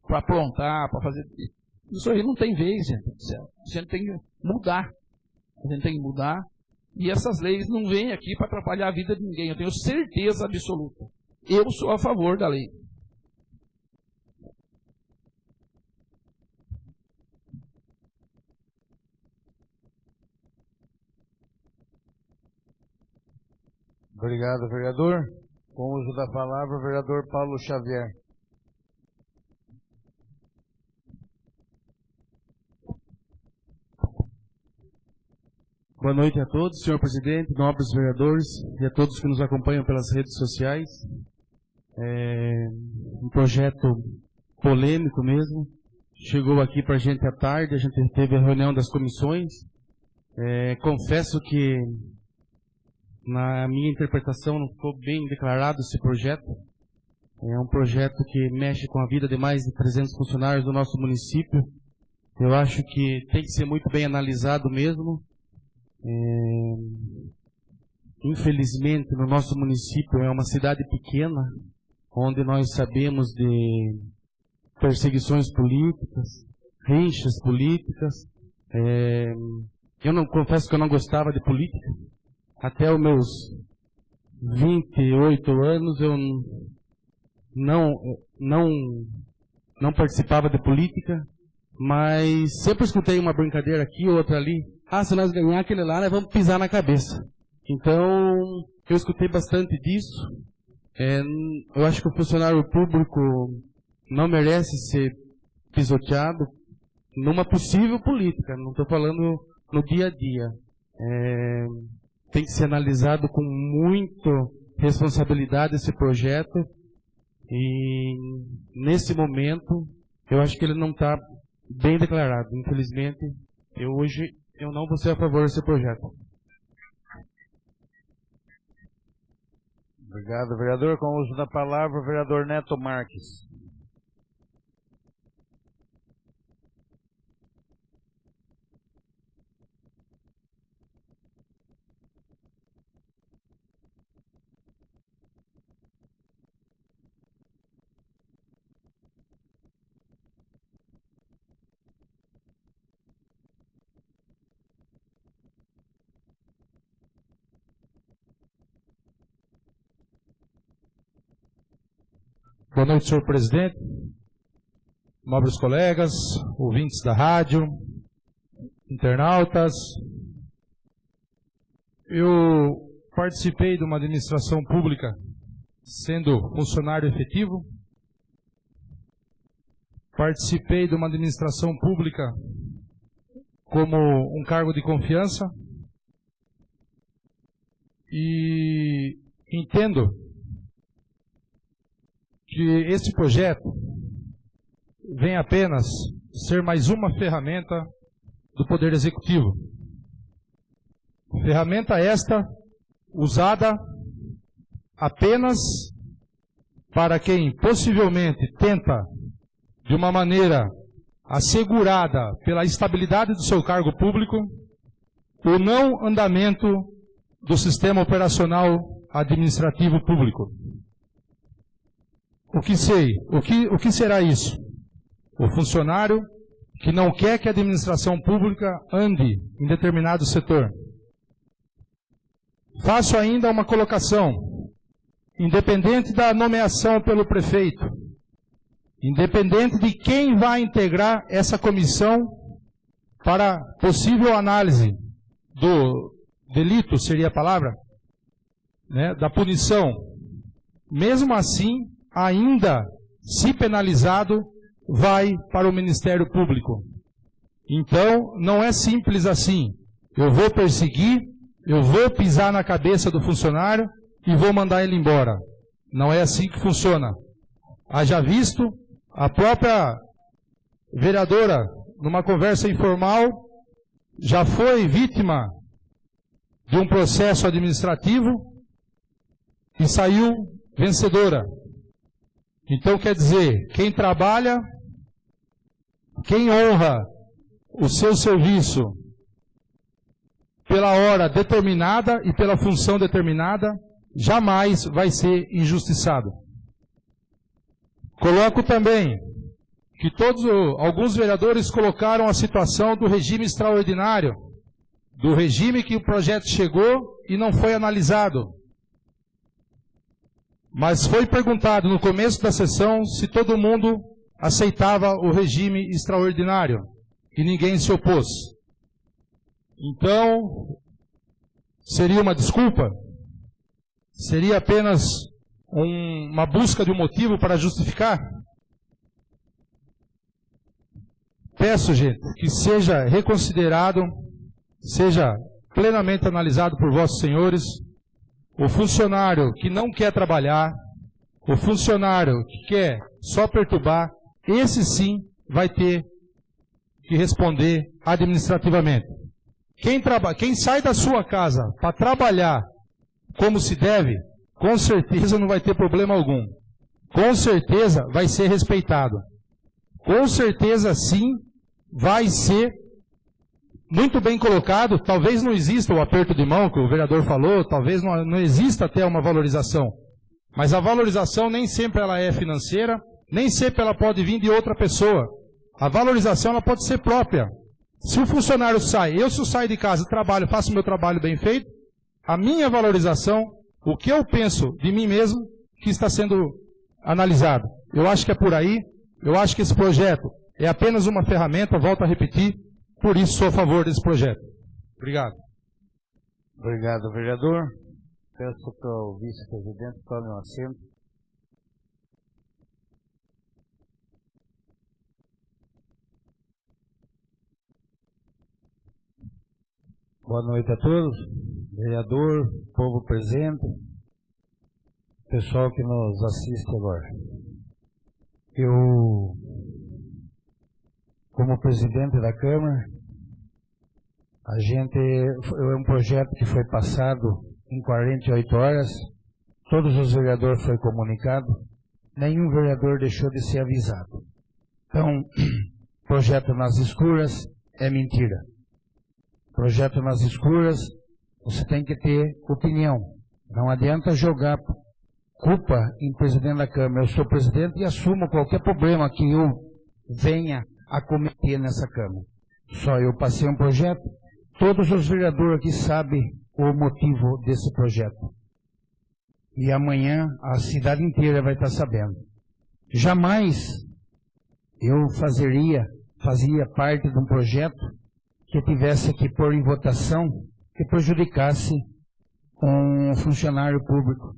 Para aprontar, para fazer... Isso aí não tem vez, gente do céu. A gente tem que mudar. A gente tem que mudar. E essas leis não vêm aqui para atrapalhar a vida de ninguém. Eu tenho certeza absoluta. Eu sou a favor da lei. Obrigado, vereador. Com o uso da palavra, o vereador Paulo Xavier. Boa noite a todos, senhor presidente, nobres vereadores e a todos que nos acompanham pelas redes sociais. É um projeto polêmico mesmo. Chegou aqui para a gente à tarde, a gente teve a reunião das comissões. Confesso que na minha interpretação não ficou bem declarado esse projeto. É um projeto que mexe com a vida de mais de 300 funcionários do nosso município. Eu acho que tem que ser muito bem analisado mesmo. Infelizmente, no nosso município é uma cidade pequena, onde nós sabemos de perseguições políticas, rixas políticas. Confesso que eu não gostava de política. Até os meus 28 anos eu não participava de política, mas sempre escutei uma brincadeira aqui, outra ali. Se nós ganhar aquele lá, nós vamos pisar na cabeça. Então, eu escutei bastante disso. Eu acho que o funcionário público não merece ser pisoteado numa possível política. Não estou falando no dia a dia. Tem que ser analisado com muita responsabilidade esse projeto. E, nesse momento, eu acho que ele não está bem declarado. Infelizmente, hoje eu não vou ser a favor desse projeto. Obrigado, vereador. Com o uso da palavra, o vereador Neto Marques. Boa noite, senhor presidente, nobres colegas, ouvintes da rádio, internautas. Eu participei de uma administração pública sendo funcionário efetivo. Participei de uma administração pública como um cargo de confiança. E entendo que esse projeto vem apenas ser mais uma ferramenta do Poder Executivo. Ferramenta esta usada apenas para quem possivelmente tenta, de uma maneira assegurada pela estabilidade do seu cargo público, o não andamento do sistema operacional administrativo público. O que será isso? O funcionário que não quer que a administração pública ande em determinado setor. Faço ainda uma colocação, independente da nomeação pelo prefeito, independente de quem vai integrar essa comissão para possível análise do delito, seria a palavra, né, da punição, mesmo assim, ainda, se penalizado, vai para o Ministério Público. Então, não é simples assim. Eu vou perseguir, eu vou pisar na cabeça do funcionário e vou mandar ele embora. Não é assim que funciona. Haja visto, a própria vereadora, numa conversa informal, já foi vítima de um processo administrativo e saiu vencedora. Então, quer dizer, quem trabalha, quem honra o seu serviço pela hora determinada e pela função determinada, jamais vai ser injustiçado. Coloco também que alguns vereadores colocaram a situação do regime extraordinário, do regime que o projeto chegou e não foi analisado. Mas foi perguntado no começo da sessão se todo mundo aceitava o regime extraordinário e ninguém se opôs. Então, seria uma desculpa? Seria apenas uma busca de um motivo para justificar? Peço, gente, que seja reconsiderado, seja plenamente analisado por vossos senhores. O funcionário que não quer trabalhar, o funcionário que quer só perturbar, esse sim vai ter que responder administrativamente. Quem sai da sua casa para trabalhar como se deve, com certeza não vai ter problema algum. Com certeza vai ser respeitado. Com certeza sim vai ser muito bem colocado. Talvez não exista o aperto de mão que o vereador falou, talvez não exista até uma valorização. Mas a valorização nem sempre ela é financeira, nem sempre ela pode vir de outra pessoa. A valorização ela pode ser própria. Se o funcionário sai, se eu saio de casa, trabalho, faço o meu trabalho bem feito, a minha valorização, o que eu penso de mim mesmo, que está sendo analisado. Eu acho que é por aí, eu acho que esse projeto é apenas uma ferramenta, volto a repetir, por isso sou a favor desse projeto. Obrigado. Obrigado, vereador. Peço que o vice-presidente tome um assento. Boa noite a todos, vereador, povo presente, pessoal que nos assiste agora. Eu, como presidente da Câmara, é um projeto que foi passado em 48 horas, todos os vereadores foram comunicados, nenhum vereador deixou de ser avisado. Então, projeto nas escuras é mentira. Projeto nas escuras, você tem que ter opinião. Não adianta jogar culpa em presidente da Câmara. Eu sou presidente e assumo qualquer problema que eu venha a cometer nessa Câmara. Só eu passei um projeto, todos os vereadores aqui sabem o motivo desse projeto. E amanhã a cidade inteira vai estar sabendo. Jamais eu fazia parte de um projeto que tivesse que pôr em votação que prejudicasse um funcionário público.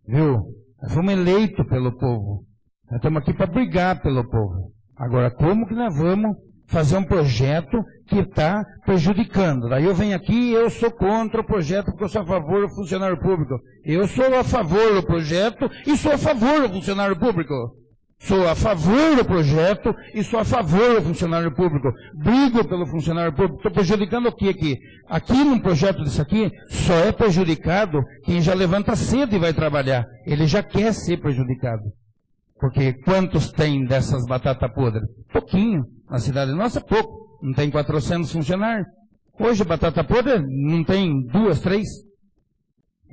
Viu? Nós fomos eleitos pelo povo. Nós estamos aqui para brigar pelo povo. Agora, como que nós vamos fazer um projeto que está prejudicando? Daí eu venho aqui e eu sou contra o projeto porque eu sou a favor do funcionário público. Eu sou a favor do projeto e sou a favor do funcionário público. Sou a favor do projeto e sou a favor do funcionário público. Brigo pelo funcionário público. Estou prejudicando o que aqui? Aqui num projeto desse aqui, só é prejudicado quem já levanta cedo e vai trabalhar. Ele já quer ser prejudicado. Porque quantos tem dessas batatas podres? Pouquinho. Na cidade nossa, pouco. Não tem 400 funcionários. Hoje, batata podre não tem 2, 3.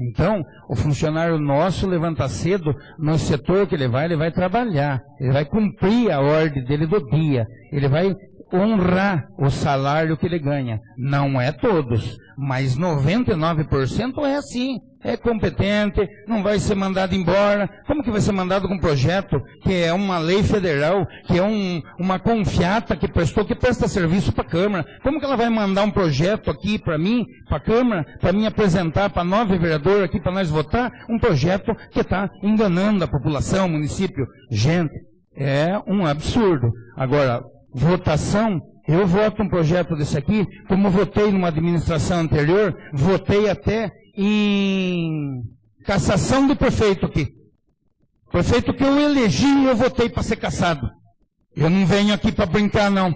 Então, o funcionário nosso levanta cedo, no setor que ele vai trabalhar. Ele vai cumprir a ordem dele do dia. Ele vai honrar o salário que ele ganha. Não é todos, mas 99% é assim. É competente, não vai ser mandado embora. Como que vai ser mandado com um projeto que é uma lei federal, que é uma confiata que presta serviço para a Câmara? Como que ela vai mandar um projeto aqui para mim, para a Câmara, para mim apresentar para 9 vereadores aqui para nós votar? Um projeto que está enganando a população, o município. Gente, é um absurdo. Agora, votação, eu voto um projeto desse aqui, como votei numa administração anterior, votei até em cassação do prefeito aqui. Prefeito que eu elegi, eu votei para ser cassado. Eu não venho aqui para brincar, não.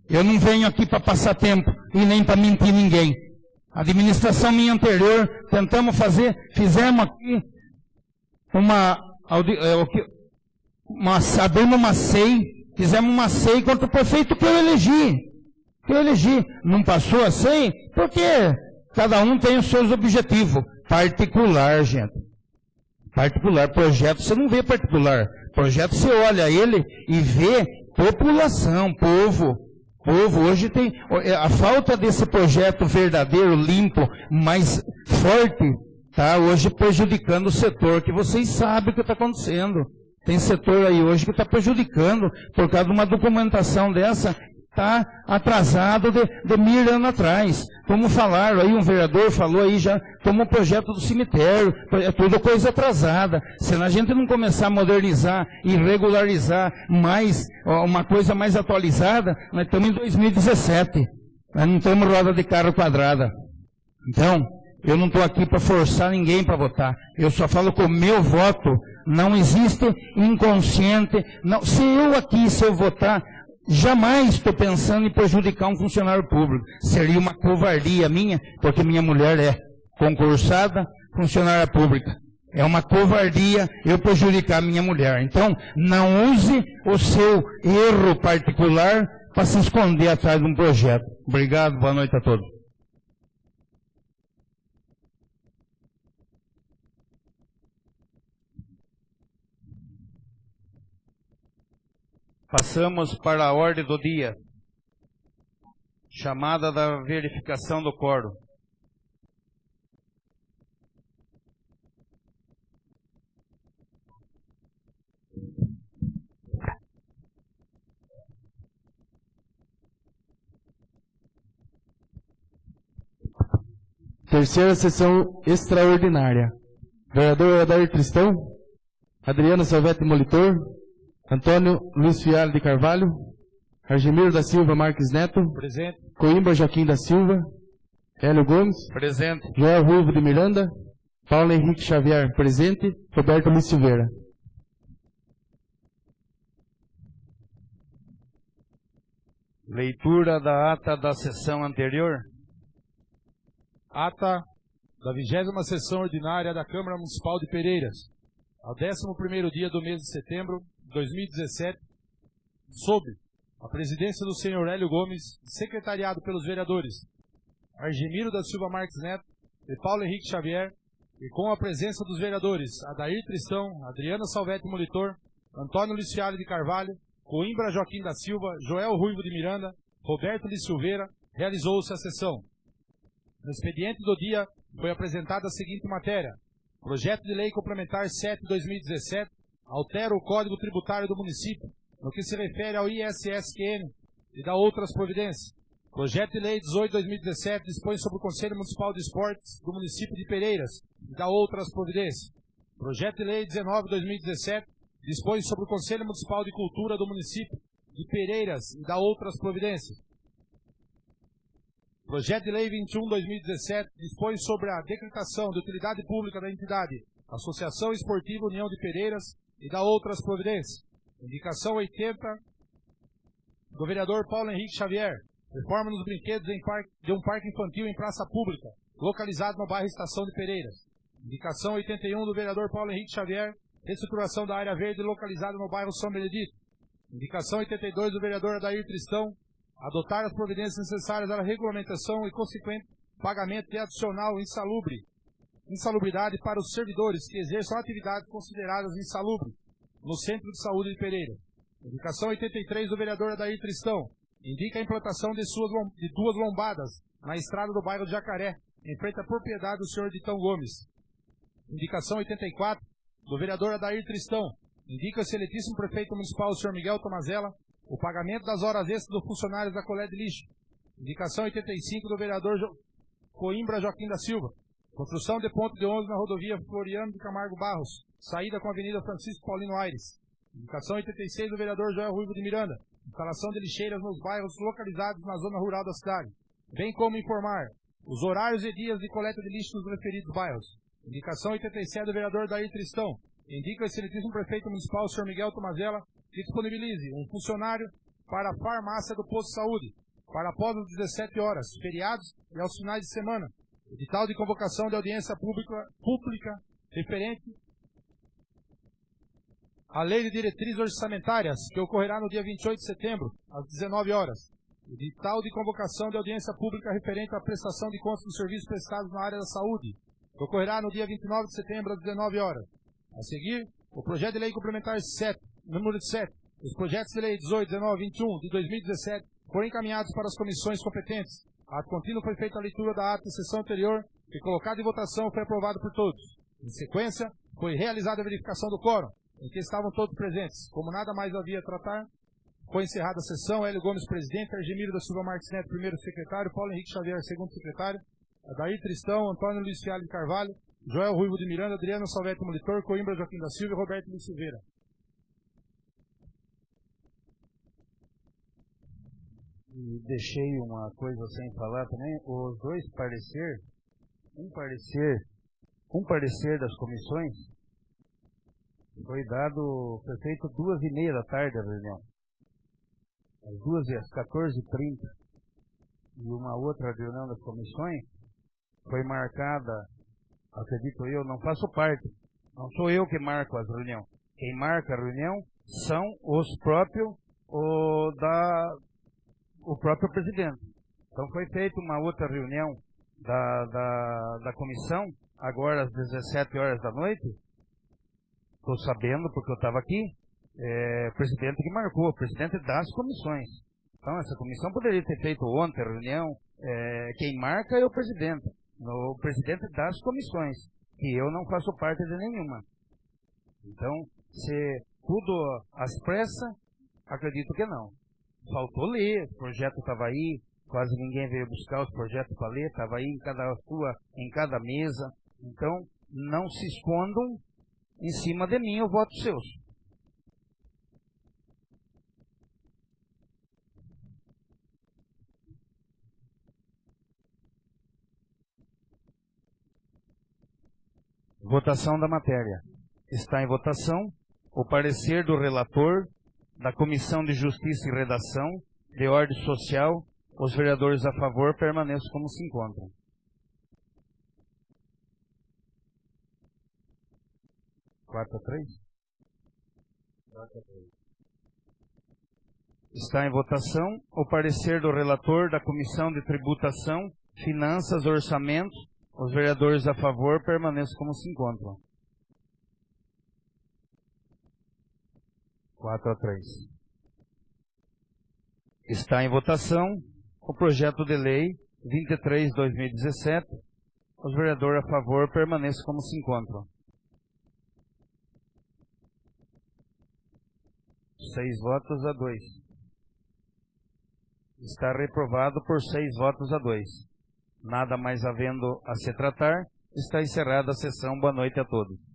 Eu não venho aqui para passar tempo e nem para mentir ninguém. A administração minha anterior, abrimos uma SEI, fizemos uma SEI contra o prefeito que eu elegi. Não passou a SEI porque cada um tem os seus objetivos. Particular, gente. Particular. Projeto, você não vê particular. Projeto, você olha ele e vê população, povo. Hoje tem a falta desse projeto verdadeiro, limpo, mais forte, tá hoje prejudicando o setor, que vocês sabem o que está acontecendo. Tem setor aí hoje que está prejudicando, por causa de uma documentação dessa, está atrasado de 1000 anos atrás. Como falaram aí, um vereador falou aí já, como o projeto do cemitério, é tudo coisa atrasada. Se a gente não começar a modernizar e regularizar mais, uma coisa mais atualizada, nós estamos em 2017. Nós não temos roda de carro quadrada. Então, eu não estou aqui para forçar ninguém para votar. Eu só falo que o meu voto não existe inconsciente. Não, se eu votar, jamais estou pensando em prejudicar um funcionário público. Seria uma covardia minha, porque minha mulher é concursada, funcionária pública. É uma covardia eu prejudicar minha mulher. Então, não use o seu erro particular para se esconder atrás de um projeto. Obrigado, boa noite a todos. Passamos para a ordem do dia. Chamada da verificação do quórum. Terceira sessão extraordinária. Vereador Adair Tristão, Adriana Salvetti Molitor, Antônio Luiz Fialho de Carvalho, Argemiro da Silva Marques Neto, Presente. Coimbra Joaquim da Silva, Hélio Gomes, Presente. Joel Ruivo de Miranda, Paulo Henrique Xavier, presente, Roberto Luiz Silveira. Leitura da ata da sessão anterior. Ata da 20ª sessão ordinária da Câmara Municipal de Pereiras, ao 11º dia do mês de setembro de 2017, sob a presidência do senhor Hélio Gomes, secretariado pelos vereadores Argemiro da Silva Marques Neto e Paulo Henrique Xavier, e com a presença dos vereadores Adair Tristão, Adriana Salvetti Molitor, Antônio Luiz Fialho de Carvalho, Coimbra Joaquim da Silva, Joel Ruivo de Miranda, Roberto de Silveira, realizou-se a sessão. No expediente do dia foi apresentada a seguinte matéria: Projeto de Lei Complementar 7/2017 altera o Código Tributário do município no que se refere ao ISSQN e dá outras providências. Projeto de Lei 18/2017 dispõe sobre o Conselho Municipal de Esportes do município de Pereiras e dá outras providências. Projeto de Lei 19/2017 dispõe sobre o Conselho Municipal de Cultura do município de Pereiras e dá outras providências. Projeto de Lei 21/2017 dispõe sobre a decretação de utilidade pública da entidade Associação Esportiva União de Pereiras e dá outras providências. Indicação 80 do vereador Paulo Henrique Xavier. Reforma nos brinquedos de um parque infantil em praça pública, localizado no bairro Estação de Pereiras. Indicação 81 do vereador Paulo Henrique Xavier. Reestruturação da área verde localizada no bairro São Benedito. Indicação 82 do vereador Adair Tristão. Adotar as providências necessárias à regulamentação e consequente pagamento de adicional insalubridade para os servidores que exerçam atividades consideradas insalubres no Centro de Saúde de Pereira. Indicação 83 do vereador Adair Tristão. Indica a implantação de 2 lombadas na estrada do bairro de Jacaré, em frente à propriedade do senhor Ditão Gomes. Indicação 84 do vereador Adair Tristão. Indica o excelentíssimo prefeito municipal, o senhor Miguel Tomazella, o pagamento das horas extras dos funcionários da coleta de lixo. Indicação 85 do vereador Coimbra Joaquim da Silva. Construção de ponto de ônibus na rodovia Floriano de Camargo Barros, saída com a Avenida Francisco Paulino Aires. Indicação 86 do vereador Joel Ruivo de Miranda. Instalação de lixeiras nos bairros localizados na zona rural da cidade, bem como informar os horários e dias de coleta de lixo nos referidos bairros. Indicação 87 do vereador Adair Tristão. Indica o excelentíssimo prefeito municipal, o senhor Miguel Tomazella, que disponibilize um funcionário para a farmácia do posto de saúde, para após as 17 horas, feriados e aos finais de semana. Edital de convocação de audiência pública referente a Lei de Diretrizes Orçamentárias, que ocorrerá no dia 28 de setembro, às 19 horas. Edital de convocação de audiência pública referente à prestação de contas dos serviços prestados na área da saúde, que ocorrerá no dia 29 de setembro, às 19 horas. A seguir, o projeto de lei complementar 7, número 7, os projetos de lei 18, 19 e 21 de 2017 foram encaminhados para as comissões competentes. Ato contínuo foi feita a leitura da ata da sessão anterior e colocado em votação foi aprovado por todos. Em sequência, foi realizada a verificação do quórum, em que estavam todos presentes. Como nada mais havia a tratar, foi encerrada a sessão. Hélio Gomes, presidente; Argemiro da Silva Marques Neto, primeiro secretário; Paulo Henrique Xavier, segundo secretário; Adair Tristão, Antônio Luiz Fialho de Carvalho, Joel Ruivo de Miranda, Adriano Salvetti Molitor, Coimbra Joaquim da Silva e Roberto Luiz Silveira. E deixei uma coisa sem falar também, os dois pareceres, um parecer das comissões foi feito 2h30 da tarde a reunião. Às 14h30. E uma outra reunião das comissões foi marcada, acredito eu, não faço parte, não sou eu que marco as reuniões. Quem marca a reunião são o próprio presidente. Então foi feita uma outra reunião da comissão, agora às 17 horas da noite. Estou sabendo porque eu estava aqui, o presidente que marcou, o presidente das comissões. Então essa comissão poderia ter feito ontem a reunião, quem marca é o presidente das comissões, que eu não faço parte de nenhuma. Então, se tudo às pressas, acredito que não. Faltou ler, o projeto estava aí, quase ninguém veio buscar os projetos para ler, estava aí em cada mesa. Então, não se escondam em cima de mim, eu voto seus. Votação da matéria. Está em votação o parecer do relator, da Comissão de Justiça e Redação, de Ordem Social. Os vereadores a favor permaneçam como se encontram. Quarta 3? Está em votação o parecer do relator, da Comissão de Tributação, Finanças, Orçamentos. Os vereadores a favor permaneçam como se encontram. 4-3. Está em votação o projeto de lei 23/2017. Os vereadores a favor permaneçam como se encontram. 6 votos a 2. Está reprovado por 6 votos a 2. Nada mais havendo a se tratar, está encerrada a sessão. Boa noite a todos.